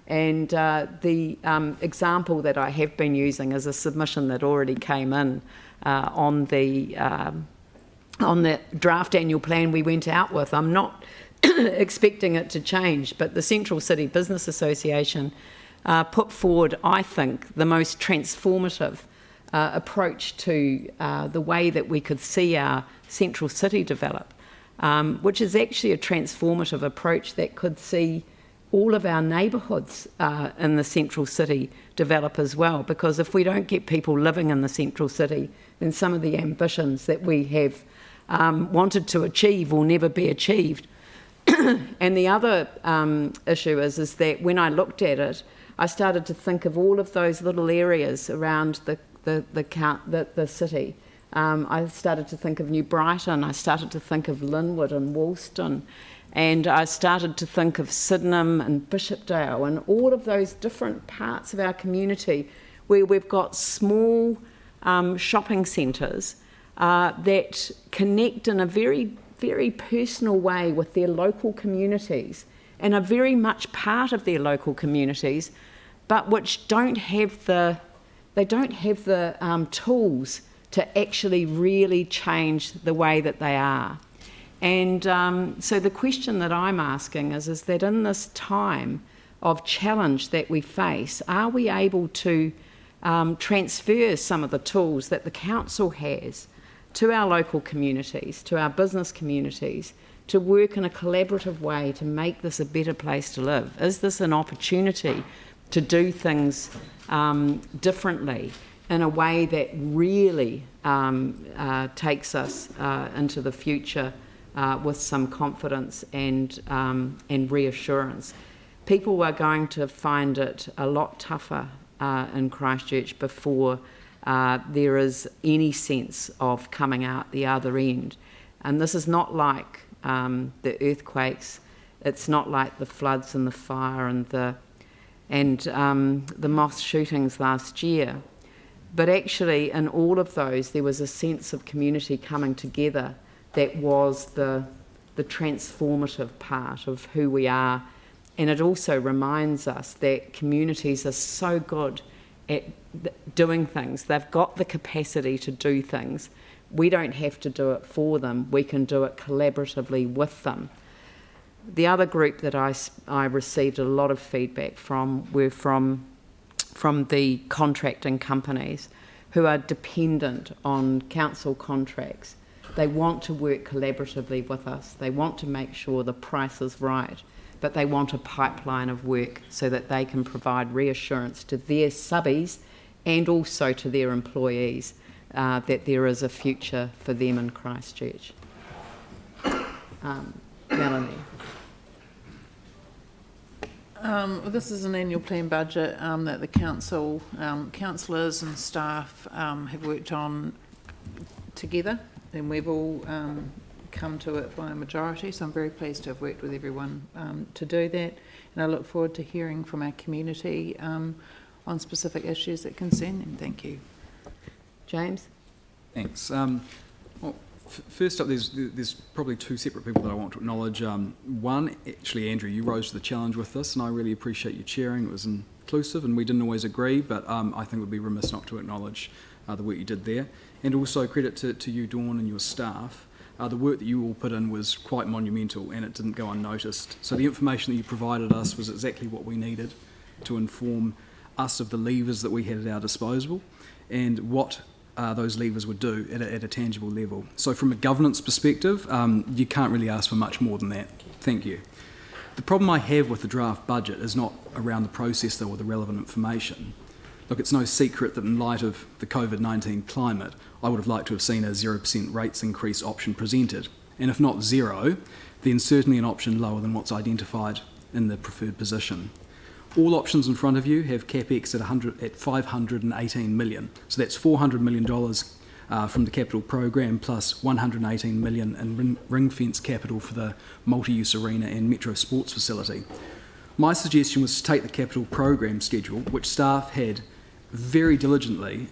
And the example that I have been using is a submission that already came in on the draft annual plan we went out with. I'm not expecting it to change, but the Central City Business Association put forward, I think, the most transformative approach to the way that we could see our central city develop, which is actually a transformative approach that could see all of our neighbourhoods in the central city develop as well, because if we don't get people living in the central city, then some of the ambitions that we have wanted to achieve will never be achieved. And the other issue is that when I looked at it, I started to think of all of those little areas around the city. I started to think of New Brighton, I started to think of Linwood and Woolston, and I started to think of Sydenham and Bishopdale and all of those different parts of our community where we've got small shopping centres that connect in a very, very personal way with their local communities and are very much part of their local communities, but which don't have the tools to actually really change the way that they are. And so the question that I'm asking is that in this time of challenge that we face, are we able to transfer some of the tools that the council has to our local communities, to our business communities, to work in a collaborative way to make this a better place to live? Is this an opportunity to do things differently in a way that really takes us into the future with some confidence and reassurance? People are going to find it a lot tougher in Christchurch before there is any sense of coming out the other end. And this is not like the earthquakes, it's not like the floods and the fire and the mosque shootings last year. But actually in all of those there was a sense of community coming together that was the transformative part of who we are. And it also reminds us that communities are so good at doing things. They've got the capacity to do things. We don't have to do it for them. We can do it collaboratively with them. The other group that I received a lot of feedback from were from the contracting companies who are dependent on council contracts. They want to work collaboratively with us. They want to make sure the price is right, but they want a pipeline of work so that they can provide reassurance to their subbies and also to their employees that there is a future for them in Christchurch. Melanie. This is an annual plan budget that the council, councillors and staff have worked on together, and we've all come to it by a majority, so I'm very pleased to have worked with everyone to do that, and I look forward to hearing from our community on specific issues that concern them. Thank you. James? Thanks. Well, first up, there's probably two separate people that I want to acknowledge. One, actually, Andrew, you rose to the challenge with this, and I really appreciate you chairing. It was inclusive, and we didn't always agree, but I think it would be remiss not to acknowledge the work you did there. And also credit to you, Dawn, and your staff. The work that you all put in was quite monumental, and it didn't go unnoticed. So the information that you provided us was exactly what we needed to inform us of the levers that we had at our disposal and what those levers would do at a tangible level. So from a governance perspective, you can't really ask for much more than that. Thank you. The problem I have with the draft budget is not around the process, though, or the relevant information. Look, it's no secret that in light of the COVID-19 climate, I would have liked to have seen a 0% rates increase option presented. And if not zero, then certainly an option lower than what's identified in the preferred position. All options in front of you have CapEx at $518 million. So that's $400 million from the capital program plus $118 million in ring-fence capital for the multi-use arena and Metro Sports facility. My suggestion was to take the capital program schedule, which staff had very diligently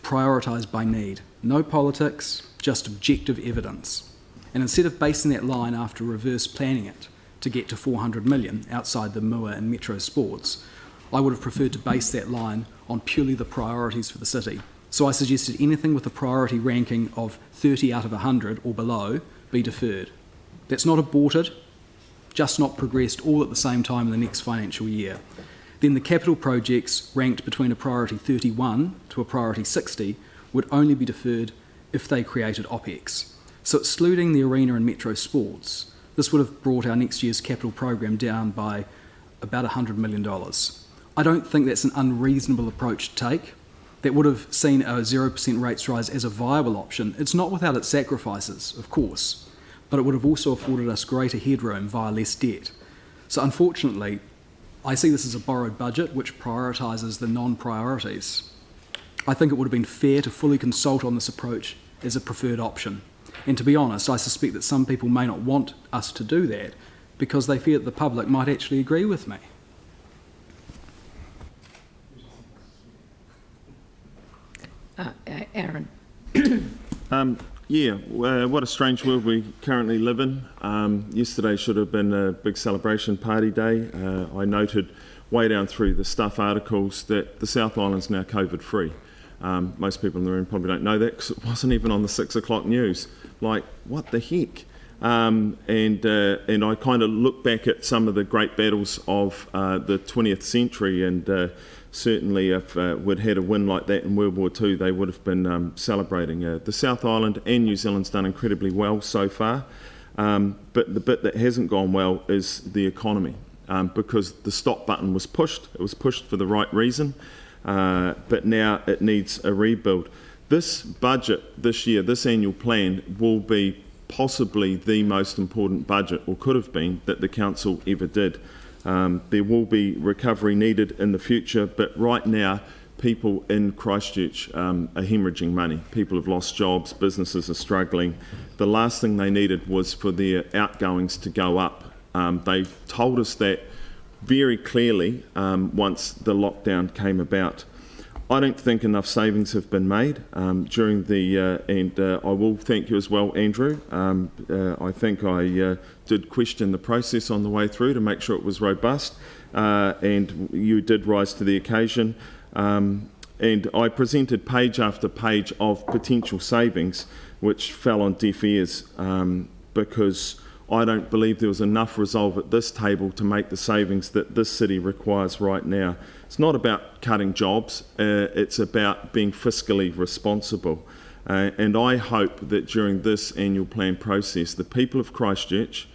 prioritised by need. No politics, just objective evidence. And instead of basing that line after reverse planning it to get to 400 million outside the MUA and Metro Sports, I would have preferred to base that line on purely the priorities for the city. So I suggested anything with a priority ranking of 30 out of 100 or below be deferred. That's not aborted, just not progressed all at the same time in the next financial year. Then the capital projects ranked between a priority 31 to a priority 60 would only be deferred if they created OPEX. So excluding the arena and Metro Sports, this would have brought our next year's capital program down by about $100 million. I don't think that's an unreasonable approach to take. That would have seen a 0% rates rise as a viable option. It's not without its sacrifices, of course, but it would have also afforded us greater headroom via less debt. So unfortunately, I see this as a borrowed budget which prioritises the non-priorities. I think it would have been fair to fully consult on this approach as a preferred option. And to be honest, I suspect that some people may not want us to do that because they fear that the public might actually agree with me. Aaron. What a strange world we currently live in. Yesterday should have been a big celebration party day. I noted way down through the Stuff articles that the South Island's now COVID-free. Most people in the room probably don't know that because it wasn't even on the 6 o'clock news. Like, what the heck? And I kind of look back at some of the great battles of the 20th century, and certainly if we'd had a win like that in World War II, they would have been celebrating. The South Island and New Zealand's done incredibly well so far, but the bit that hasn't gone well is the economy, because the stop button was pushed. It was pushed for the right reason, but now it needs a rebuild. This budget this year, this annual plan, will be possibly the most important budget, or could have been, that the council ever did. There will be recovery needed in the future, but right now people in Christchurch are hemorrhaging money. People have lost jobs, businesses are struggling. The last thing they needed was for their outgoings to go up. They told us that very clearly once the lockdown came about. I don't think enough savings have been made during the, and I will thank you as well, Andrew. I think I did question the process on the way through to make sure it was robust, and you did rise to the occasion. And I presented page after page of potential savings, which fell on deaf ears because I don't believe there was enough resolve at this table to make the savings that this city requires right now. It's not about cutting jobs, it's about being fiscally responsible. And I hope that during this annual plan process, the people of Christchurch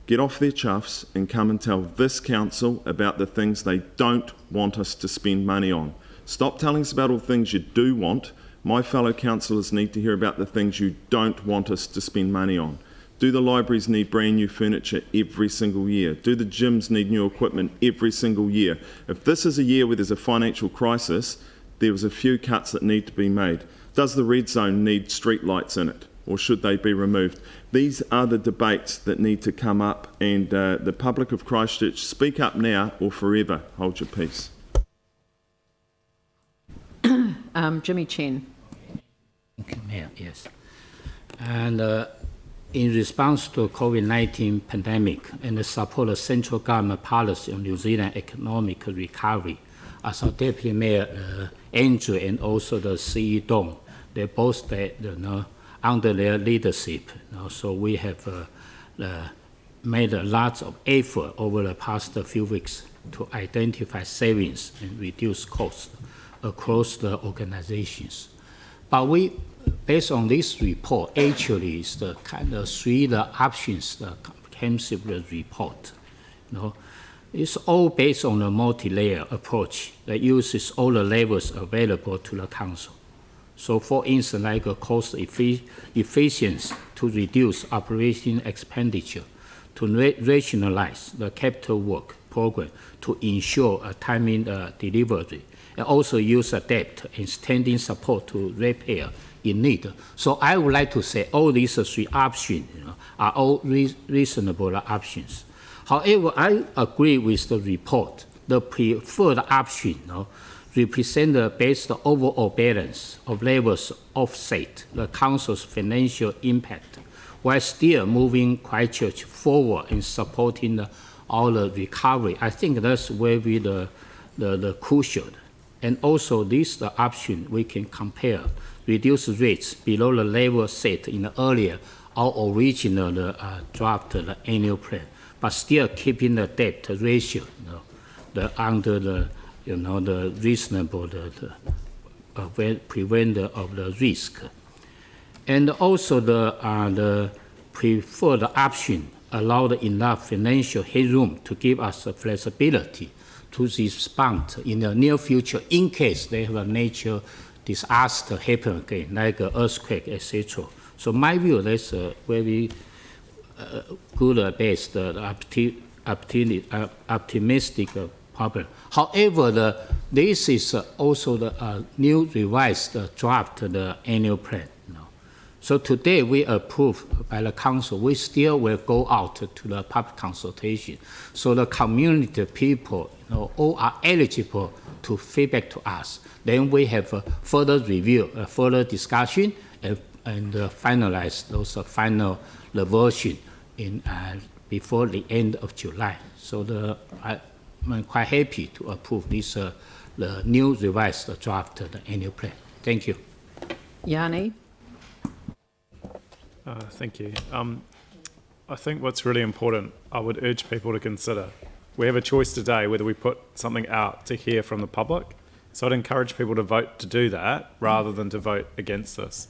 get off their chuffs and come and tell this council about the things they don't want us to spend money on. Stop telling us about all the things you do want. My fellow councillors need to hear about the things you don't want us to spend money on. Do the libraries need brand new furniture every single year? Do the gyms need new equipment every single year? If this is a year where there's a financial crisis, there was a few cuts that need to be made. Does the red zone need street lights in it, or should they be removed? These are the debates that need to come up, and the public of Christchurch, speak up now or forever hold your peace. Jimmy Chen. Thank you, Mayor. Yes. And in response to COVID-19 pandemic and to support the central government policy on New Zealand economic recovery, as our Deputy Mayor Andrew and also the CE Dong, they both under their leadership. So we have made a lot of effort over the past few weeks to identify savings and reduce costs across the organizations. But we, based on this report, actually is the kind of three options, the comprehensive report. It's all based on a multi-layer approach that uses all the levels available to the council. So for instance, like a cost efficiency to reduce operation expenditure, to rationalize the capital work program to ensure a timely delivery, and also use a debt and standing support to repair in need. So I would like to say all these three options are all reasonable options. However, I agree with the report. The preferred option represent the best overall balance of levels offset the council's financial impact, while still moving Christchurch forward in supporting all the recovery. I think that's where we the crucial. And also this the option we can compare, reduce rates below the level set in the earlier or original draft the annual plan, but still keeping the debt ratio under the the reasonable prevent of the risk. And also the preferred option allowed enough financial headroom to give us the flexibility to respond in the near future in case they have a nature disaster happen again, like an earthquake, etc. So my view, that's a very good based optimistic problem. However, this is also the new revised draft the annual plan. So today we approved by the council. We still will go out to the public consultation. So the community people all are eligible to feedback to us. Then we have a further review, a further discussion, and finalize those final version in before the end of July. So I'm quite happy to approve this the new revised draft the annual plan. Thank you. Yanni. Thank you. I think what's really important, I would urge people to consider. We have a choice today whether we put something out to hear from the public. So I'd encourage people to vote to do that rather than to vote against this.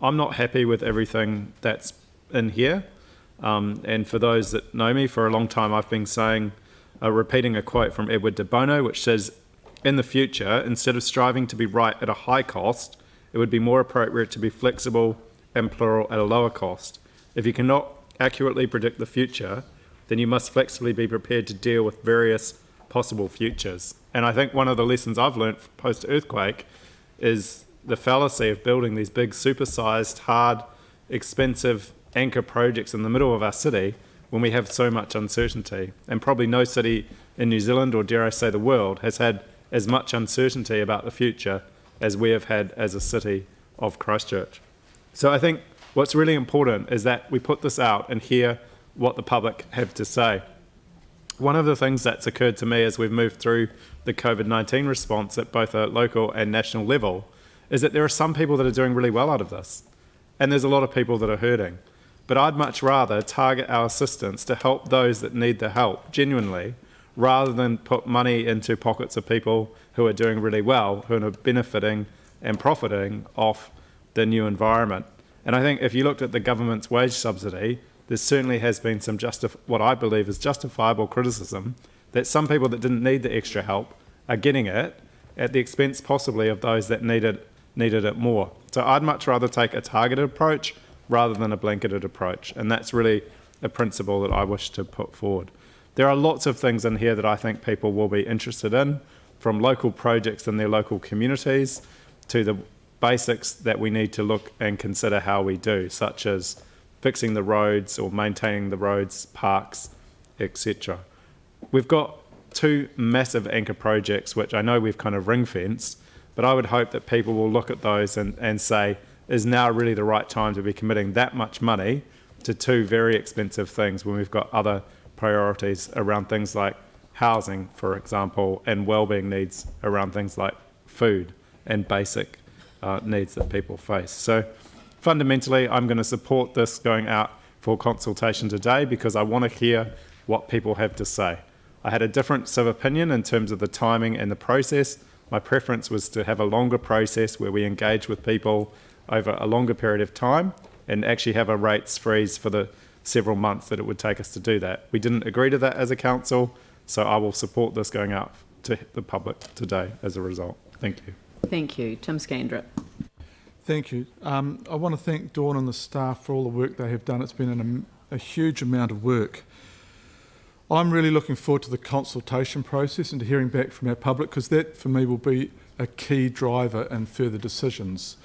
I'm not happy with everything that's in here. And for those that know me, for a long time I've been saying, repeating a quote from Edward de Bono, which says, in the future, instead of striving to be right at a high cost, it would be more appropriate to be flexible and plural at a lower cost. If you cannot accurately predict the future, then you must flexibly be prepared to deal with various possible futures. And I think one of the lessons I've learned post-earthquake is the fallacy of building these big, supersized, hard, expensive anchor projects in the middle of our city when we have so much uncertainty. And probably no city in New Zealand, or dare I say the world, has had as much uncertainty about the future as we have had as a city of Christchurch. So I think what's really important is that we put this out and hear what the public have to say. One of the things that's occurred to me as we've moved through the COVID-19 response at both a local and national level is that there are some people that are doing really well out of this, and there's a lot of people that are hurting. But I'd much rather target our assistance to help those that need the help genuinely, rather than put money into pockets of people who are doing really well, who are benefiting and profiting off the new environment. And I think if you looked at the government's wage subsidy, there certainly has been some what I believe is justifiable criticism that some people that didn't need the extra help are getting it at the expense possibly of those that needed it more. So I'd much rather take a targeted approach rather than a blanketed approach. And that's really a principle that I wish to put forward. There are lots of things in here that I think people will be interested in, from local projects in their local communities to the basics that we need to look and consider how we do, such as fixing the roads or maintaining the roads, parks, etc. We've got two massive anchor projects, which I know we've kind of ring-fenced, but I would hope that people will look at those and say, is now really the right time to be committing that much money to two very expensive things when we've got other priorities around things like housing, for example, and wellbeing needs around things like food and basic needs that people face. So fundamentally, I'm going to support this going out for consultation today because I want to hear what people have to say. I had a difference of opinion in terms of the timing and the process. My preference was to have a longer process where we engage with people over a longer period of time and actually have a rates freeze for the several months that it would take us to do that. We didn't agree to that as a council, so I will support this going out to the public today as a result. Thank you. Thank you. Tim Scandrett. Thank you. I want to thank Dawn and the staff for all the work they have done. It's been a huge amount of work. I'm really looking forward to the consultation process and to hearing back from our public, because that for me will be a key driver in further decisions.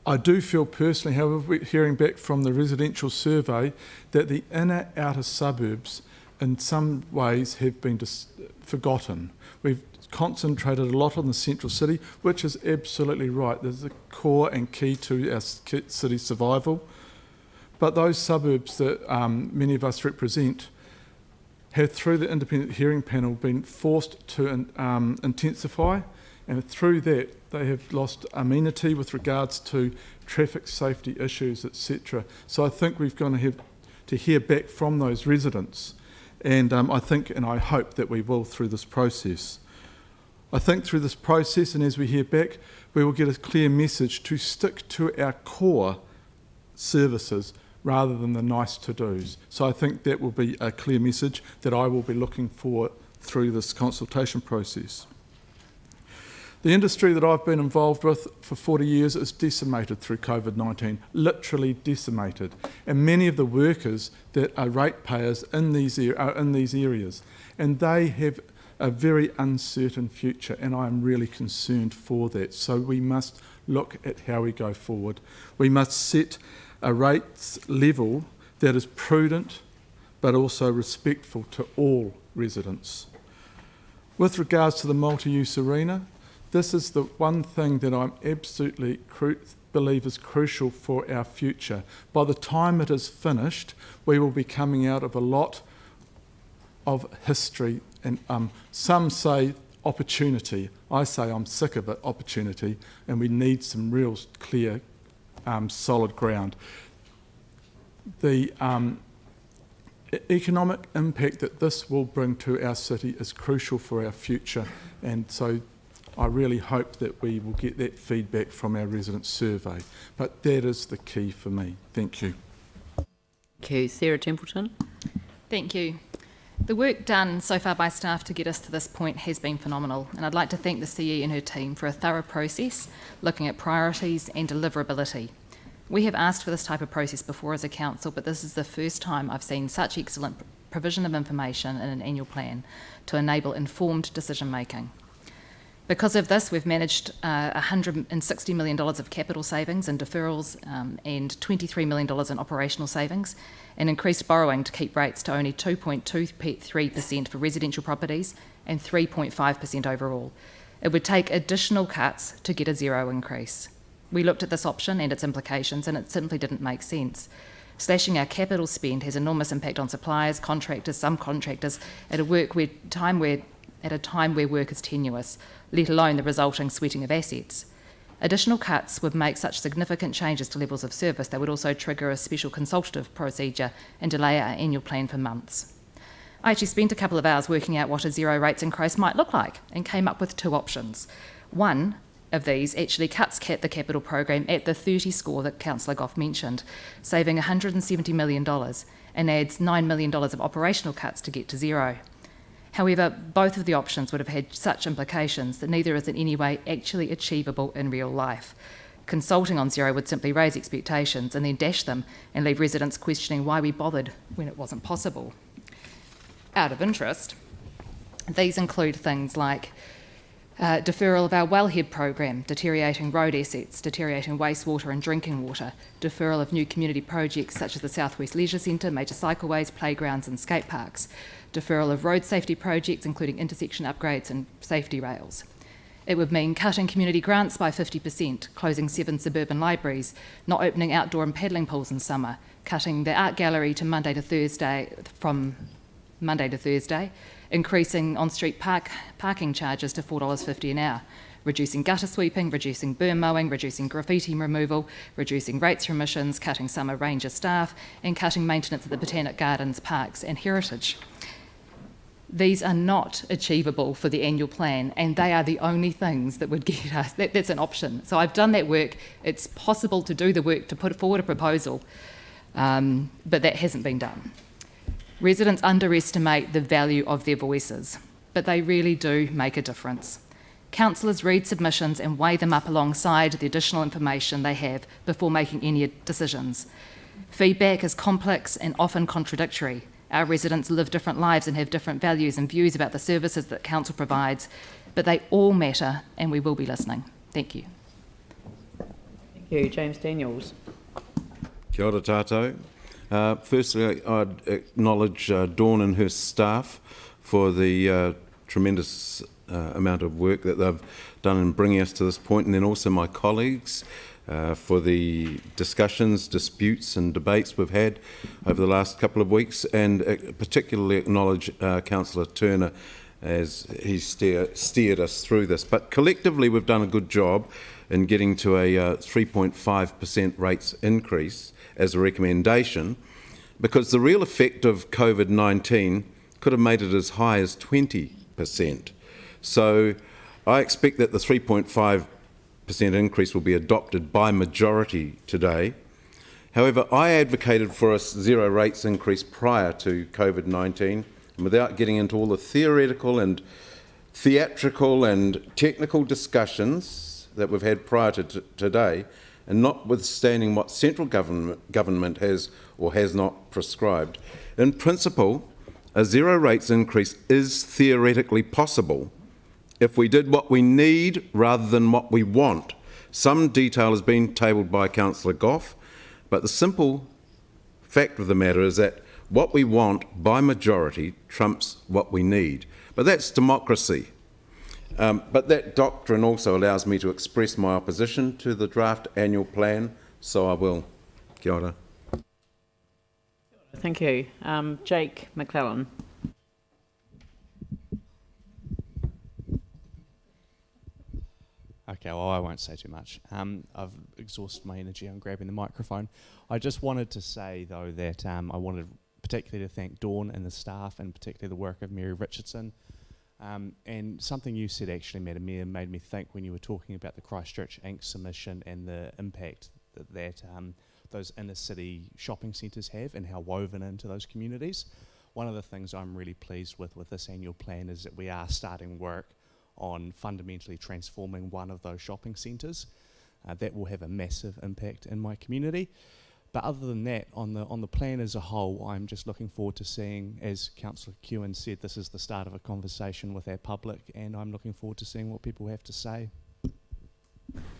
I do feel personally, however, hearing back from the residential survey, that the inner outer suburbs in some ways have been forgotten. We've concentrated a lot on the central city, which is absolutely right. There's a core and key to our city survival. But those suburbs that many of us represent have, through the independent hearing panel, been forced to intensify, and through that they have lost amenity with regards to traffic safety issues, etc. So I think we've going to have to hear back from those residents, and I think and I hope that we will through this process. I think through this process, and as we hear back, we will get a clear message to stick to our core services rather than the nice to-dos. So I think that will be a clear message that I will be looking for through this consultation process. The industry that I've been involved with for 40 years is decimated through COVID-19, literally decimated. And many of the workers that are ratepayers in these are in these areas, and they have a very uncertain future, and I am really concerned for that. So we must look at how we go forward. We must set a rates level that is prudent but also respectful to all residents. With regards to the multi-use arena, this is the one thing that I'm absolutely believe is crucial for our future. By the time it is finished, we will be coming out of a lot of history, and some say opportunity. I say I'm sick of it, opportunity, and we need some real clear solid ground. The economic impact that this will bring to our city is crucial for our future, and so I really hope that we will get that feedback from our resident survey. But that is the key for me. Thank you. Thank you. Sarah Templeton. Thank you. The work done so far by staff to get us to this point has been phenomenal, and I'd like to thank the CE and her team for a thorough process looking at priorities and deliverability. We have asked for this type of process before as a council, but this is the first time I've seen such excellent provision of information in an annual plan to enable informed decision making. Because of this, we've managed $160 million of capital savings and deferrals and $23 million in operational savings, and increased borrowing to keep rates to only 2.23% for residential properties and 3.5% overall. It would take additional cuts to get a zero increase. We looked at this option and its implications, and it simply didn't make sense. Slashing our capital spend has enormous impact on suppliers, contractors, subcontractors at a time where work is tenuous, let alone the resulting sweating of assets. Additional cuts would make such significant changes to levels of service that would also trigger a special consultative procedure and delay our annual plan for months. I actually spent a couple of hours working out what a zero rates increase might look like and came up with two options. One of these actually cuts the capital program at the 30 score that Councillor Goff mentioned, saving $170 million, and adds $9 million of operational cuts to get to zero. However, both of the options would have had such implications that neither is in any way actually achievable in real life. Consulting on zero would simply raise expectations and then dash them and leave residents questioning why we bothered when it wasn't possible. Out of interest, these include things like deferral of our wellhead program, deteriorating road assets, deteriorating wastewater and drinking water, deferral of new community projects such as the Southwest Leisure Centre, major cycleways, playgrounds and skate parks, deferral of road safety projects including intersection upgrades and safety rails. It would mean cutting community grants by 50%, closing 7 suburban libraries, not opening outdoor and paddling pools in summer, cutting the art gallery to from Monday to Thursday, increasing on-street parking charges to $4.50 an hour, reducing gutter sweeping, reducing burn mowing, reducing graffiti removal, reducing rates for emissions, cutting summer ranger staff, and cutting maintenance of the Botanic Gardens, parks and heritage. These are not achievable for the annual plan, and they are the only things that would get us, that's an option. So I've done that work. It's possible to do the work to put forward a proposal, but that hasn't been done. Residents underestimate the value of their voices, but they really do make a difference. Councillors read submissions and weigh them up alongside the additional information they have before making any decisions. Feedback is complex and often contradictory. Our residents live different lives and have different values and views about the services that Council provides, but they all matter and we will be listening. Thank you. Thank you. James Daniels. Kia ora tātou. Firstly, I'd acknowledge Dawn and her staff for the tremendous amount of work that they've done in bringing us to this point, and then also my colleagues for the discussions, disputes and debates we've had over the last couple of weeks, and particularly acknowledge Councillor Turner as he steered us through this. But collectively we've done a good job in getting to a 3.5% rates increase as a recommendation, because the real effect of COVID-19 could have made it as high as 20%. So I expect that the 3.5% increase will be adopted by majority today. However, I advocated for a zero rates increase prior to COVID-19, and without getting into all the theoretical and theatrical and technical discussions that we've had prior to today, and notwithstanding what central government has or has not prescribed. In principle, a zero rates increase is theoretically possible if we did what we need rather than what we want. Some detail has been tabled by Councillor Goff, but the simple fact of the matter is that what we want by majority trumps what we need. But that's democracy. But that doctrine also allows me to express my opposition to the draft annual plan, so I will. Kia ora. Thank you. Jake McClellan. Okay, well, I won't say too much. I've exhausted my energy on grabbing the microphone. I just wanted to say, though, that I wanted particularly to thank Dawn and the staff, and particularly the work of Mary Richardson. And something you said, actually, Madam Mayor, made me think when you were talking about the Christchurch Inc. submission and the impact that those inner city shopping centres have and how woven into those communities. One of the things I'm really pleased with this annual plan is that we are starting work on fundamentally transforming one of those shopping centres. That will have a massive impact in my community. But other than that, on the plan as a whole, I'm just looking forward to seeing, as Councillor Kewen said, this is the start of a conversation with our public, and I'm looking forward to seeing what people have to say.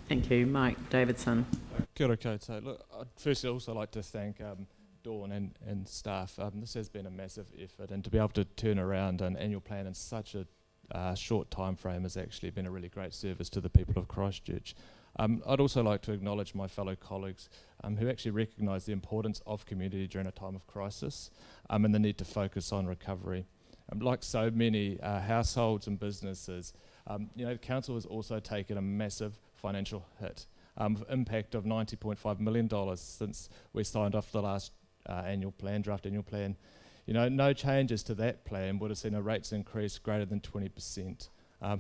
Thank you. Mike Davidson. Kia ora koutou. Look, I'd firstly also like to thank Dawn and staff. This has been a massive effort, and to be able to turn around an annual plan in such a short time frame has actually been a really great service to the people of Christchurch. I'd also like to acknowledge my fellow colleagues who actually recognise the importance of community during a time of crisis and the need to focus on recovery. Like so many households and businesses, the council has also taken a massive financial hit, impact of $90.5 million since we signed off the last draft annual plan. No changes to that plan would have seen a rates increase greater than 20%,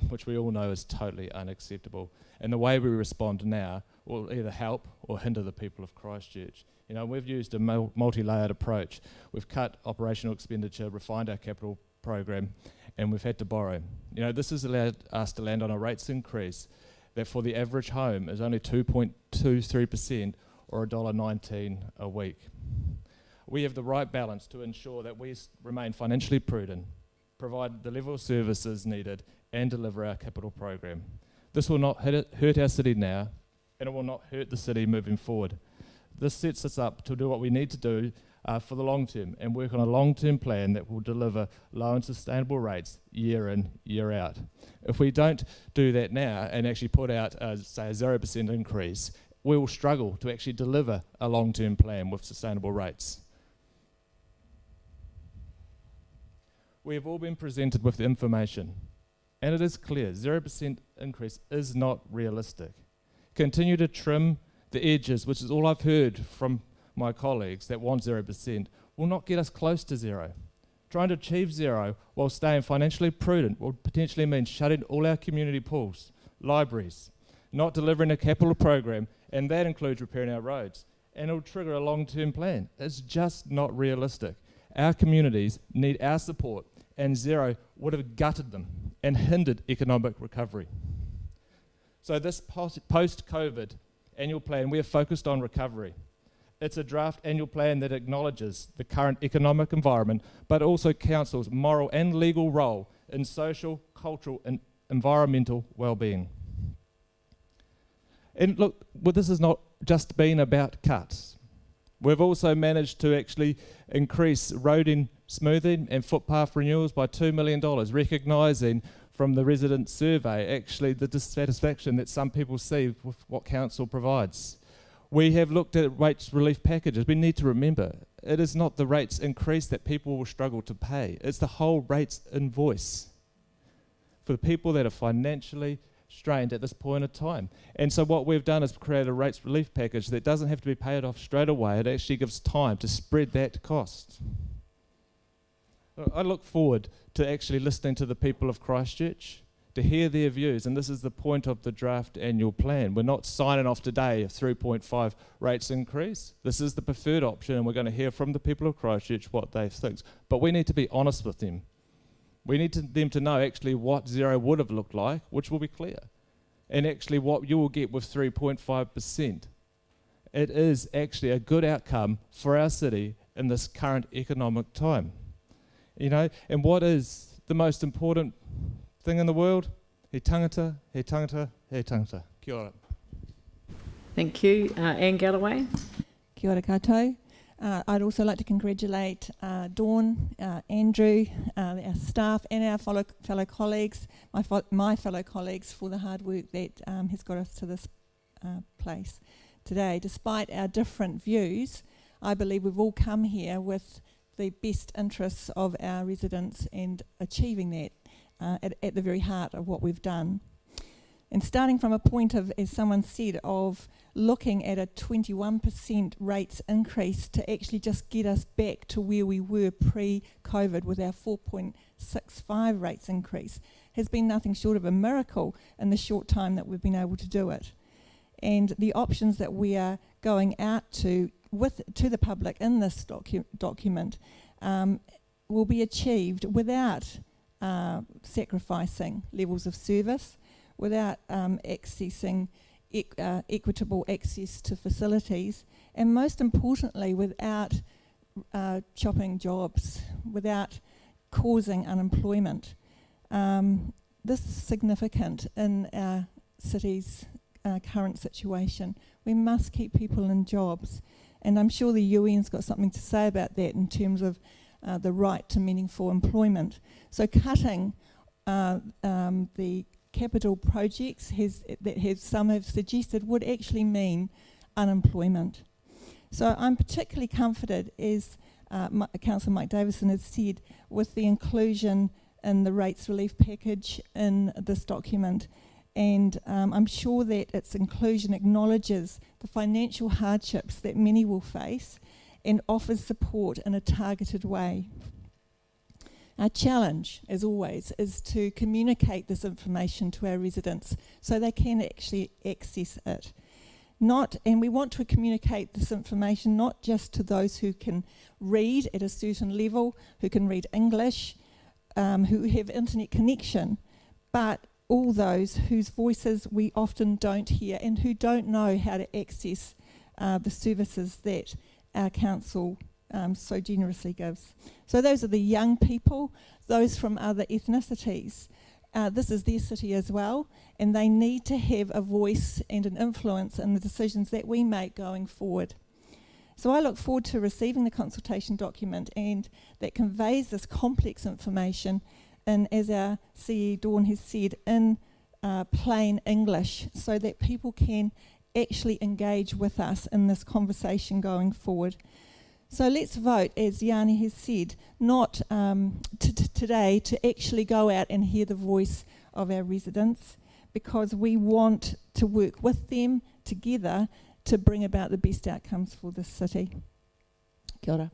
which we all know is totally unacceptable. And the way we respond now will either help or hinder the people of Christchurch. We've used a multi-layered approach. We've cut operational expenditure, refined our capital program, and we've had to borrow. This has allowed us to land on a rates increase that for the average home is only 2.23% or $1.19 a week. We have the right balance to ensure that we remain financially prudent, provide the level of services needed, and deliver our capital program. This will not hurt our city now, and it will not hurt the city moving forward. This sets us up to do what we need to do for the long term and work on a long-term plan that will deliver low and sustainable rates year in, year out. If we don't do that now and actually put out, say, a 0% increase, we will struggle to actually deliver a long-term plan with sustainable rates. We have all been presented with the information, and it is clear 0% increase is not realistic. Continue to trim the edges, which is all I've heard from my colleagues that want 0%, will not get us close to zero. Trying to achieve zero while staying financially prudent will potentially mean shutting all our community pools, libraries, not delivering a capital program, and that includes repairing our roads, and it will trigger a long-term plan. It's just not realistic. Our communities need our support, and zero would have gutted them and hindered economic recovery. So this post-COVID annual plan, we are focused on recovery. It's a draft annual plan that acknowledges the current economic environment, but also council's moral and legal role in social, cultural, and environmental well-being. And look, well, this has not just been about cuts. We've also managed to actually increase roading, smoothing and footpath renewals by $2 million, recognising from the resident survey actually the dissatisfaction that some people see with what council provides. We have looked at rates relief packages. We need to remember, it is not the rates increase that people will struggle to pay. It's the whole rates invoice for the people that are financially strained at this point of time. And so what we've done is create a rates relief package that doesn't have to be paid off straight away. It actually gives time to spread that cost. I look forward to actually listening to the people of Christchurch, to hear their views, and this is the point of the draft annual plan. We're not signing off today a 3.5 rates increase. This is the preferred option, and we're going to hear from the people of Christchurch what they think. But we need to be honest with them. We need them to know actually what zero would have looked like, which will be clear, and actually what you will get with 3.5%. It is actually a good outcome for our city in this current economic time. You know, and what is the most important thing in the world? He tangata, he tangata, he tangata. Kia ora. Thank you. Anne Galloway. Kia ora koutou. I'd also like to congratulate Dawn, Andrew, our staff and our fellow colleagues, my fellow colleagues for the hard work that has got us to this place today. Despite our different views, I believe we've all come here with the best interests of our residents and achieving that at the very heart of what we've done. And starting from a point of, as someone said, of looking at a 21% rates increase to actually just get us back to where we were pre-COVID with our 4.65 rates increase has been nothing short of a miracle in the short time that we've been able to do it. And the options that we are going out to the public in this document will be achieved without sacrificing levels of service, without accessing equitable access to facilities, and most importantly, without chopping jobs, without causing unemployment. This is significant in our city's current situation. We must keep people in jobs, and I'm sure the UN's got something to say about that in terms of the right to meaningful employment. So cutting the capital projects some have suggested would actually mean unemployment. So I'm particularly comforted, as Councillor Mike Davison has said, with the inclusion in the rates relief package in this document. And I'm sure that its inclusion acknowledges the financial hardships that many will face and offers support in a targeted way. Our challenge, as always, is to communicate this information to our residents so they can actually access it. And we want to communicate this information not just to those who can read at a certain level, who can read English, who have internet connection, but all those whose voices we often don't hear and who don't know how to access the services that our council so generously gives. So those are the young people, those from other ethnicities. This is their city as well, and they need to have a voice and an influence in the decisions that we make going forward. So I look forward to receiving the consultation document, and that conveys this complex information, and as our CE Dawn has said, in plain English, so that people can actually engage with us in this conversation going forward. So let's vote, as Yanni has said, not today to actually go out and hear the voice of our residents, because we want to work with them together to bring about the best outcomes for this city. Kia ora.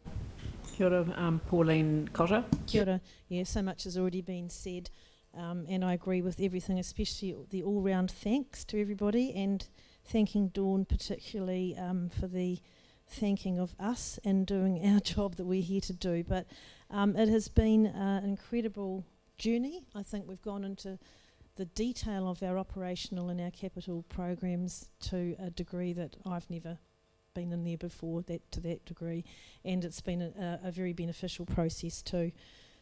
Kia ora, Pauline Cotter. Kia ora. Yeah, so much has already been said, and I agree with everything, especially the all-round thanks to everybody, and thanking Dawn particularly for the thanking of us and doing our job that we're here to do. But it has been an incredible journey. I think we've gone into the detail of our operational and our capital programs to a degree that I've never been in there before, to that degree, and it's been a very beneficial process too.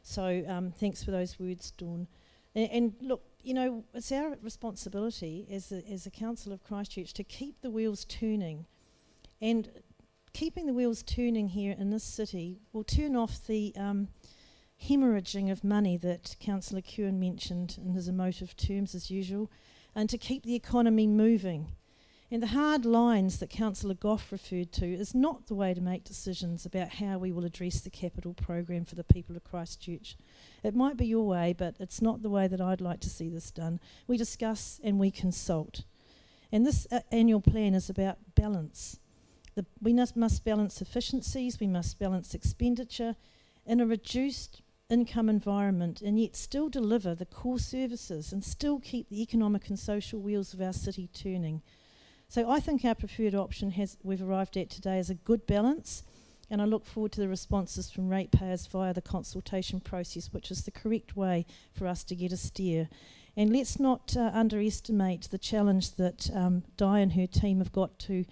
So thanks for those words, Dawn. And look, you know, it's our responsibility as a Council of Christchurch to keep the wheels turning, and keeping the wheels turning here in this city will turn off the hemorrhaging of money that Councillor Kewen mentioned in his emotive terms as usual, and to keep the economy moving. And the hard lines that Councillor Goff referred to is not the way to make decisions about how we will address the capital program for the people of Christchurch. It might be your way, but it's not the way that I'd like to see this done. We discuss and we consult. And this annual plan is about balance. We must balance efficiencies, we must balance expenditure in a reduced income environment, and yet still deliver the core services and still keep the economic and social wheels of our city turning. So I think our preferred option we've arrived at today is a good balance, and I look forward to the responses from ratepayers via the consultation process, which is the correct way for us to get a steer. And let's not underestimate the challenge that Di and her team have got to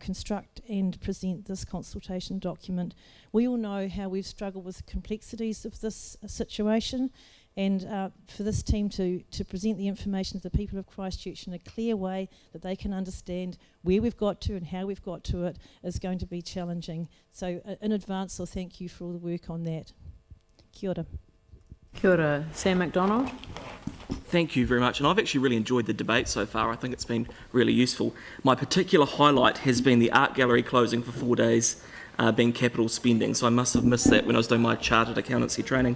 construct and present this consultation document. We all know how we've struggled with the complexities of this situation, and for this team to present the information to the people of Christchurch in a clear way that they can understand where we've got to and how we've got to it is going to be challenging. So in advance, I'll thank you for all the work on that. Kia ora. Kia ora. Sam McDonald. Thank you very much, and I've actually really enjoyed the debate so far. I think it's been really useful. My particular highlight has been the art gallery closing for 4 days, being capital spending, so I must have missed that when I was doing my chartered accountancy training.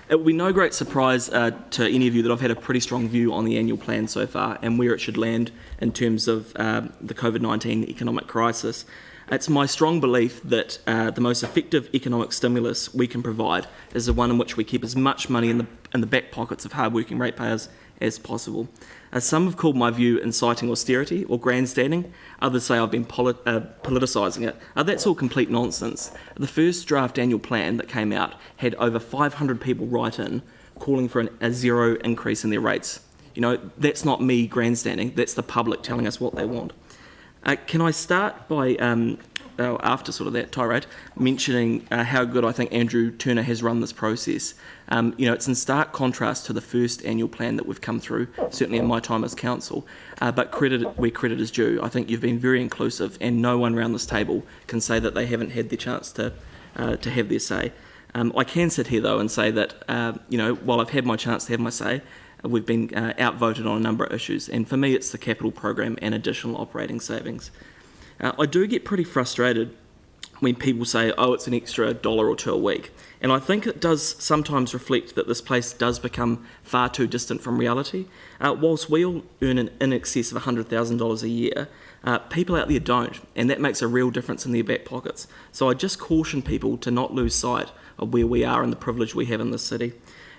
It will be no great surprise to any of you that I've had a pretty strong view on the annual plan so far and where it should land in terms of the COVID-19 economic crisis. It's my strong belief that the most effective economic stimulus we can provide is the one in which we keep as much money in the back pockets of hard-working ratepayers as possible. Some have called my view inciting austerity or grandstanding. Others say I've been politicising it. That's all complete nonsense. The first draft annual plan that came out had over 500 people write in calling for a zero increase in their rates. You know, that's not me grandstanding, that's the public telling us what they want. Can I start by, after sort of that tirade, mentioning how good I think Andrew Turner has run this process. It's in stark contrast to the first annual plan that we've come through, certainly in my time as council, but credit where credit is due. I think you've been very inclusive, and no one around this table can say that they haven't had the chance to have their say. I can sit here, though, and say that, while I've had my chance to have my say, we've been outvoted on a number of issues, and for me it's the capital program and additional operating savings. I do get pretty frustrated when people say, oh, it's an extra $1 or $2 a week, and I think it does sometimes reflect that this place does become far too distant from reality. Whilst we all earn in excess of $100,000 a year, people out there don't, and that makes a real difference in their back pockets. So I just caution people to not lose sight of where we are and the privilege we have in this city.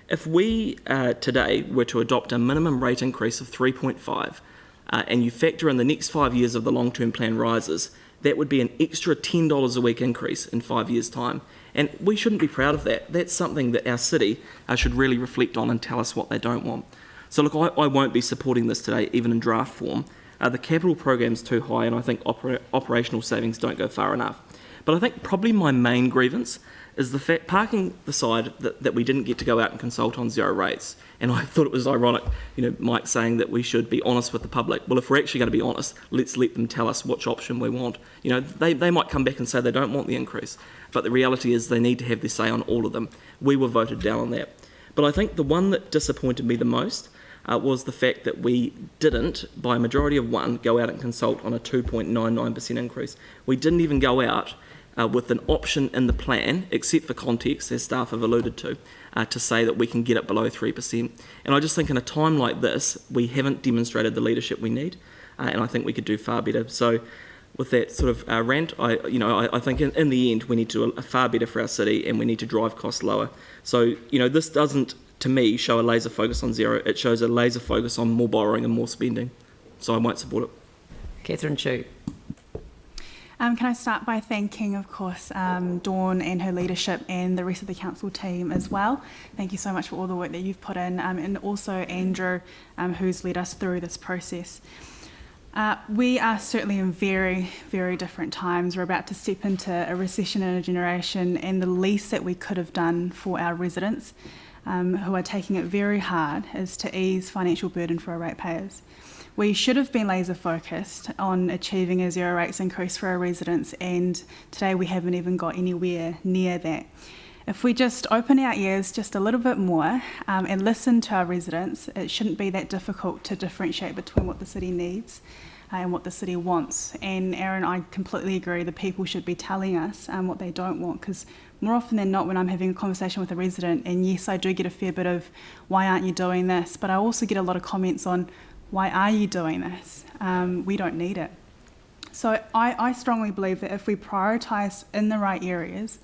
If we today were to adopt a minimum rate increase of 3.5 and you factor in the next 5 years of the long-term plan rises, that would be an extra $10 a week increase in 5 years' time. And we shouldn't be proud of that. That's something that our city should really reflect on and tell us what they don't want. So look, I won't be supporting this today, even in draft form. The capital program's too high, and I think operational savings don't go far enough. But I think probably my main grievance is the fact, parking the side that we didn't get to go out and consult on zero rates. And I thought it was ironic, Mike saying that we should be honest with the public. Well, if we're actually going to be honest, let's let them tell us which option we want. They might come back and say they don't want the increase, but the reality is they need to have their say on all of them. We were voted down on that. But I think the one that disappointed me the most was the fact that we didn't, by a majority of one, go out and consult on a 2.99% increase. We didn't even go out with an option in the plan, except for context, as staff have alluded to say that we can get it below 3%. And I just think in a time like this, we haven't demonstrated the leadership we need, and I think we could do far better. So with that sort of rant, I think in the end, we need to do far better for our city, and we need to drive costs lower. So, this doesn't, to me, show a laser focus on zero. It shows a laser focus on more borrowing and more spending. So I won't support it. Catherine Chu. Can I start by thanking, of course, Dawn and her leadership and the rest of the council team as well. Thank you so much for all the work that you've put in, and also Andrew, who's led us through this process. We are certainly in very, very different times. We're about to step into a recession in a generation, and the least that we could have done for our residents, who are taking it very hard, is to ease financial burden for our ratepayers. We should have been laser focused on achieving a zero rates increase for our residents, and today we haven't even got anywhere near that. If we just open our ears just a little bit more and listen to our residents, it shouldn't be that difficult to differentiate between what the city needs and what the city wants. And Aaron, I completely agree, the people should be telling us what they don't want, because more often than not, when I'm having a conversation with a resident, and yes, I do get a fair bit of, why aren't you doing this? But I also get a lot of comments on, why are you doing this? We don't need it. So I strongly believe that if we prioritise in the right areas,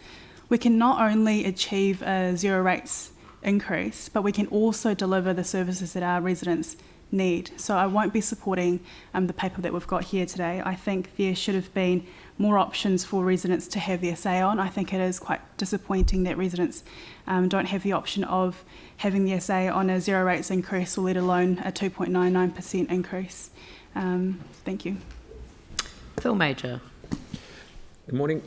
we can not only achieve a zero rates increase, but we can also deliver the services that our residents need. So I won't be supporting the paper that we've got here today. I think there should have been more options for residents to have their say on. I think it is quite disappointing that residents don't have the option of having their say on a zero rates increase, or let alone a 2.99% increase. Thank you. Phil Major. Good morning.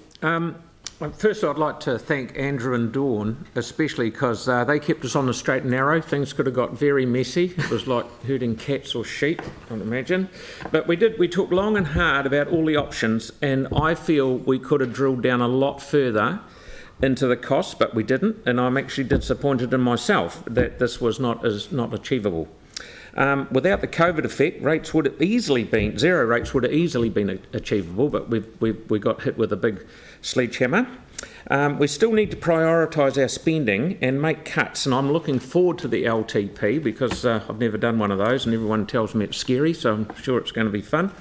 First, I'd like to thank Andrew and Dawn, especially because they kept us on the straight and narrow. Things could have got very messy. It was like herding cats or sheep, I'd imagine. But we took long and hard about all the options, and I feel we could have drilled down a lot further into the costs, but we didn't, and I'm actually disappointed in myself that this was not achievable. Without the COVID effect, zero rates would have easily been achievable, but we got hit with a big sledgehammer. We still need to prioritise our spending and make cuts, and I'm looking forward to the LTP because I've never done one of those, and everyone tells me it's scary, so I'm sure it's going to be fun.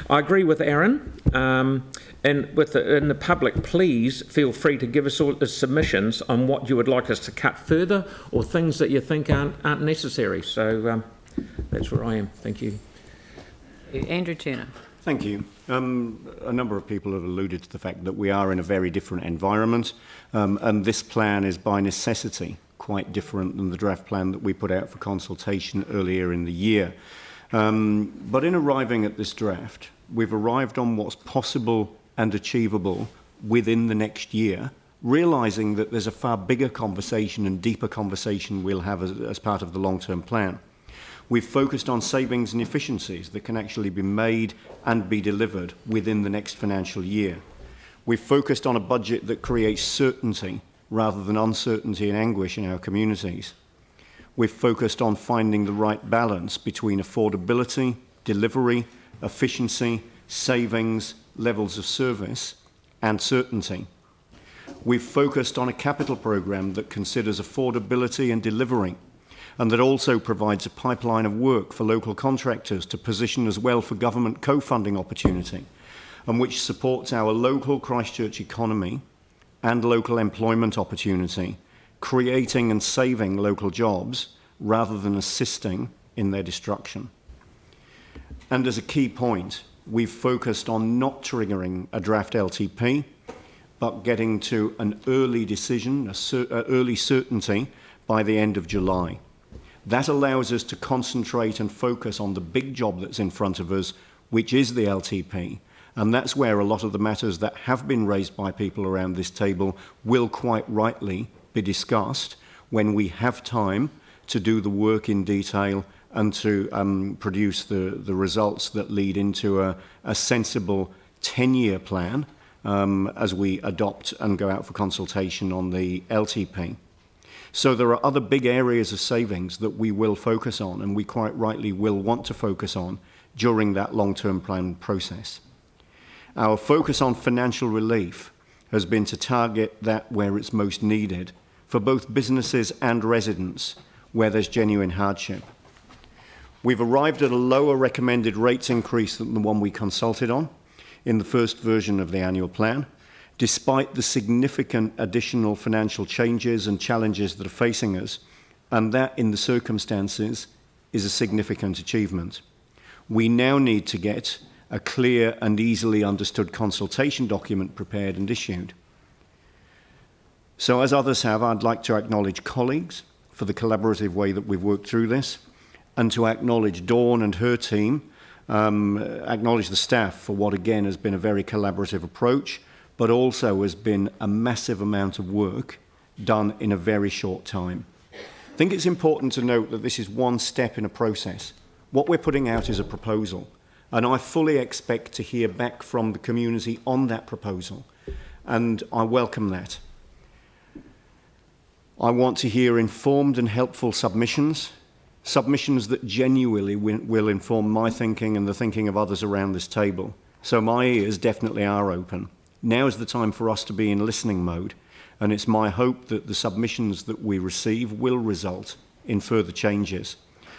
I agree with Aaron, and in the public, please feel free to give us all the submissions on what you would like us to cut further, or things that you think aren't necessary. So that's where I am. Thank you. Andrew Turner. Thank you. A number of people have alluded to the fact that we are in a very different environment, and this plan is by necessity quite different than the draft plan that we put out for consultation earlier in the year. But in arriving at this draft, we've arrived on what's possible and achievable within the next year, realising that there's a far bigger conversation and deeper conversation we'll have as part of the long-term plan. We've focused on savings and efficiencies that can actually be made and be delivered within the next financial year. We've focused on a budget that creates certainty rather than uncertainty and anguish in our communities. We've focused on finding the right balance between affordability, delivery, efficiency, savings, levels of service, and certainty. We've focused on a capital programme that considers affordability and delivery, and that also provides a pipeline of work for local contractors to position as well for government co-funding opportunity, and which supports our local Christchurch economy and local employment opportunity, creating and saving local jobs rather than assisting in their destruction. And as a key point, we've focused on not triggering a draft LTP, but getting to an early decision, early certainty by the end of July. That allows us to concentrate and focus on the big job that's in front of us, which is the LTP. And that's where a lot of the matters that have been raised by people around this table will quite rightly be discussed when we have time to do the work in detail and to produce the results that lead into a sensible 10-year plan as we adopt and go out for consultation on the LTP. So there are other big areas of savings that we will focus on, and we quite rightly will want to focus on during that long-term plan process. Our focus on financial relief has been to target that where it's most needed for both businesses and residents where there's genuine hardship. We've arrived at a lower recommended rates increase than the one we consulted on in the first version of the annual plan, despite the significant additional financial changes and challenges that are facing us, and that in the circumstances is a significant achievement. We now need to get a clear and easily understood consultation document prepared and issued. So as others have, I'd like to acknowledge colleagues for the collaborative way that we've worked through this, and to acknowledge Dawn and her team, acknowledge the staff for what again has been a very collaborative approach, but also has been a massive amount of work done in a very short time. I think it's important to note that this is one step in a process. What we're putting out is a proposal, and I fully expect to hear back from the community on that proposal, and I welcome that. I want to hear informed and helpful submissions that genuinely will inform my thinking and the thinking of others around this table. So my ears definitely are open. Now is the time for us to be in listening mode, and it's my hope that the submissions that we receive will result in further changes.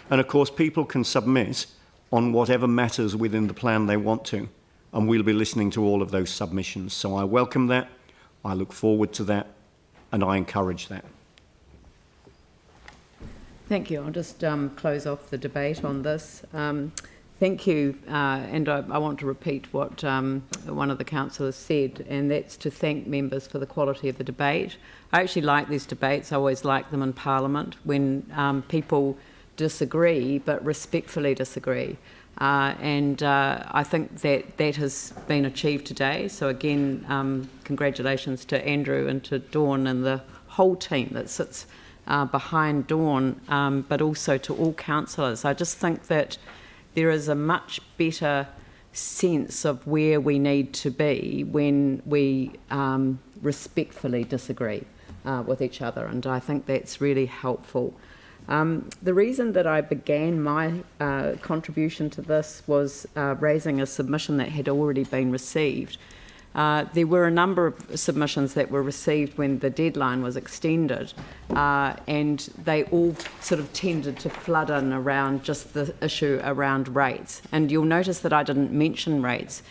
And of course, people can submit on whatever matters within the plan they want to, and we'll be listening to all of those submissions. So I welcome that, I look forward to that, and I encourage that. Thank you. I'll just close off the debate on this. Thank you, and I want to repeat what one of the councillors said, and that's to thank members for the quality of the debate. I actually like these debates. I always like them in Parliament when people disagree, but respectfully disagree. And I think that has been achieved today. So again, congratulations to Andrew and to Dawn and the whole team that sits behind Dawn, but also to all councillors. I just think that there is a much better sense of where we need to be when we respectfully disagree with each other, and I think that's really helpful. The reason that I began my contribution to this was raising a submission that had already been received. There were a number of submissions that were received when the deadline was extended, and they all sort of tended to flood in around just the issue around rates. And you'll notice that I didn't mention rates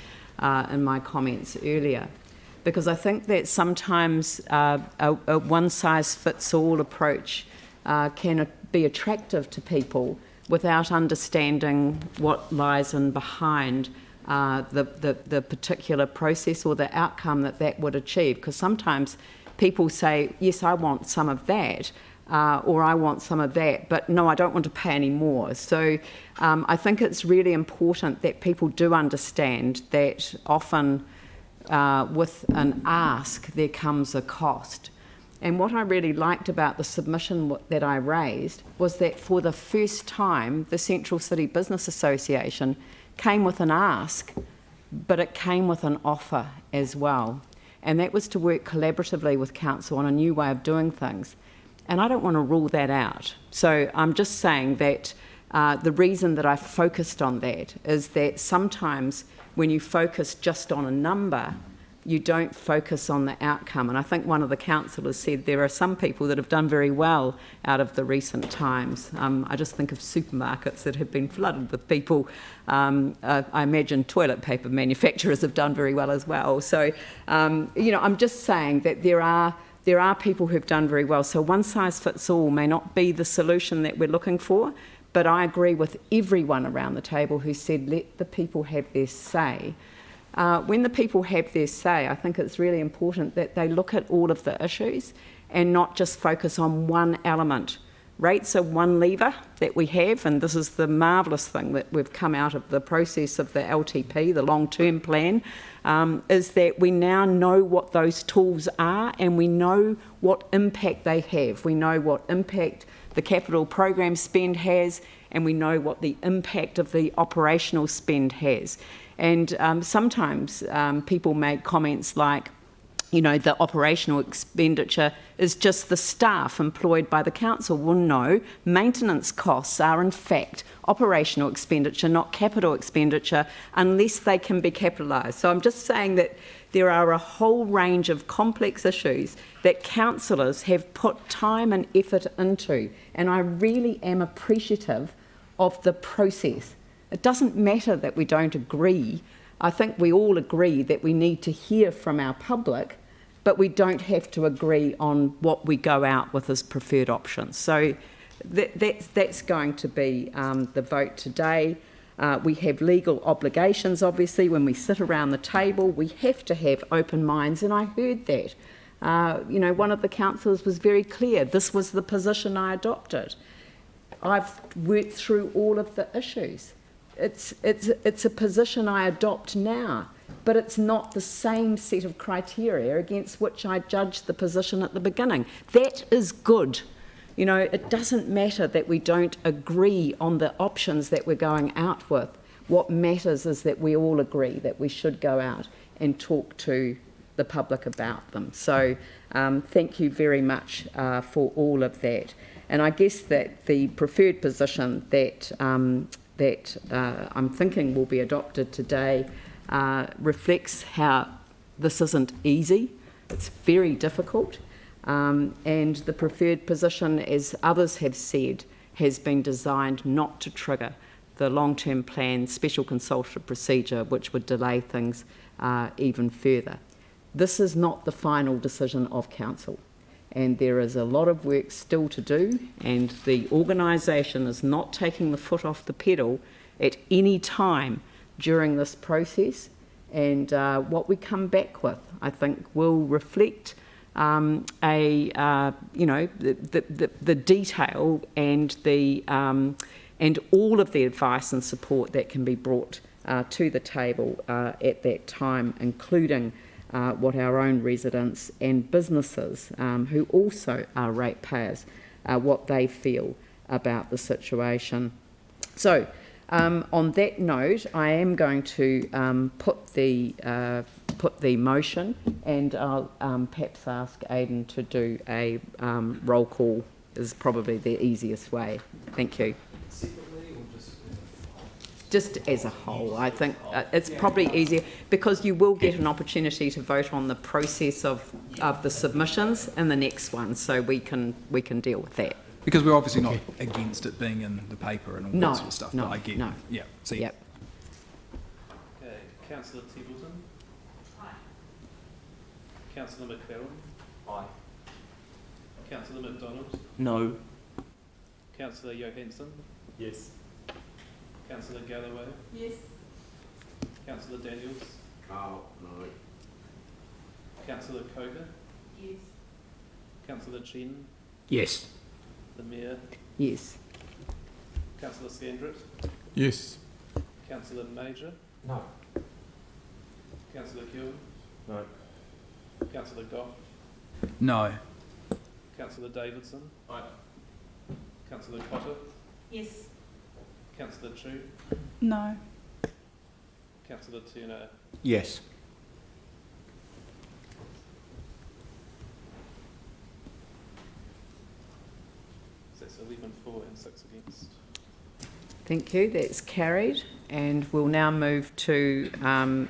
in my comments earlier, because I think that sometimes a one-size-fits-all approach can be attractive to people without understanding what lies in behind the particular process or the outcome that would achieve. Because sometimes people say, yes, I want some of that, or I want some of that, but no, I don't want to pay any more. So I think it's really important that people do understand that often with an ask there comes a cost. And what I really liked about the submission that I raised was that for the first time, the Central City Business Association came with an ask, but it came with an offer as well. And that was to work collaboratively with council on a new way of doing things. And I don't want to rule that out. So I'm just saying that the reason that I focused on that is that sometimes when you focus just on a number, you don't focus on the outcome. And I think one of the councillors said there are some people that have done very well out of the recent times. I just think of supermarkets that have been flooded with people. I imagine toilet paper manufacturers have done very well as well. So, I'm just saying that there are people who've done very well. So one size fits all may not be the solution that we're looking for, but I agree with everyone around the table who said let the people have their say. When the people have their say, I think it's really important that they look at all of the issues and not just focus on one element Rates are one lever that we have, and this is the marvellous thing that we've come out of the process of the LTP, the long-term plan, is that we now know what those tools are and we know what impact they have. We know what impact the capital program spend has, and we know what the impact of the operational spend has. And sometimes people make comments like, you know, the operational expenditure is just the staff employed by the council. Well, no, maintenance costs are in fact operational expenditure, not capital expenditure, unless they can be capitalised. So I'm just saying that there are a whole range of complex issues that councillors have put time and effort into, and I really am appreciative of the process. It doesn't matter that we don't agree. I think we all agree that we need to hear from our public, but we don't have to agree on what we go out with as preferred options. So that's going to be the vote today. We have legal obligations, obviously, when we sit around the table. We have to have open minds, and I heard that. You know, one of the councillors was very clear. This was the position I adopted. I've worked through all of the issues. It's a position I adopt now, but it's not the same set of criteria against which I judged the position at the beginning. That is good. You know, it doesn't matter that we don't agree on the options that we're going out with. What matters is that we all agree that we should go out and talk to the public about them. So thank you very much for all of that. And I guess that the preferred position that I'm thinking will be adopted today reflects how this isn't easy. It's very difficult. And the preferred position, as others have said, has been designed not to trigger the long-term plan special consultative procedure, which would delay things even further. This is not the final decision of council, and there is a lot of work still to do, and the organisation is not taking the foot off the pedal at any time during this process. And what we come back with, I think, will reflect you know, the detail and the and all of the advice and support that can be brought to the table at that time, including what our own residents and businesses, who also are ratepayers, what they feel about the situation. So, on that note, I am going to put the motion, and I'll perhaps ask Aidan to do a roll call. Is probably the easiest way. Thank you. Just as a whole, I think it's probably easier, because you will get an opportunity to vote on the process of the submissions in the next one, so we can deal with that. Because we're obviously not against it being in the paper and all that sort of stuff. No, but I get, no. Yeah. See. Yep. Okay, Councillor Templeton. Aye. Councillor McFerrin. Aye. Councillor McDonald. No. Councillor Johansson. Yes. Councillor Galloway. Yes. Councillor Daniels. Oh, no. Councillor Coker. Yes. Councillor Chen. Yes. The Mayor. Yes. Councillor Scandrett. Yes. Councillor Major. No. Councillor Hill. No. Councillor Goff. No. Councillor Davidson. Aye. Councillor Cotter. Yes. Councillor Chu. No. Councillor Turner. Yes. So that's 11 for and 6 against. Thank you. That's carried, and we'll now move to the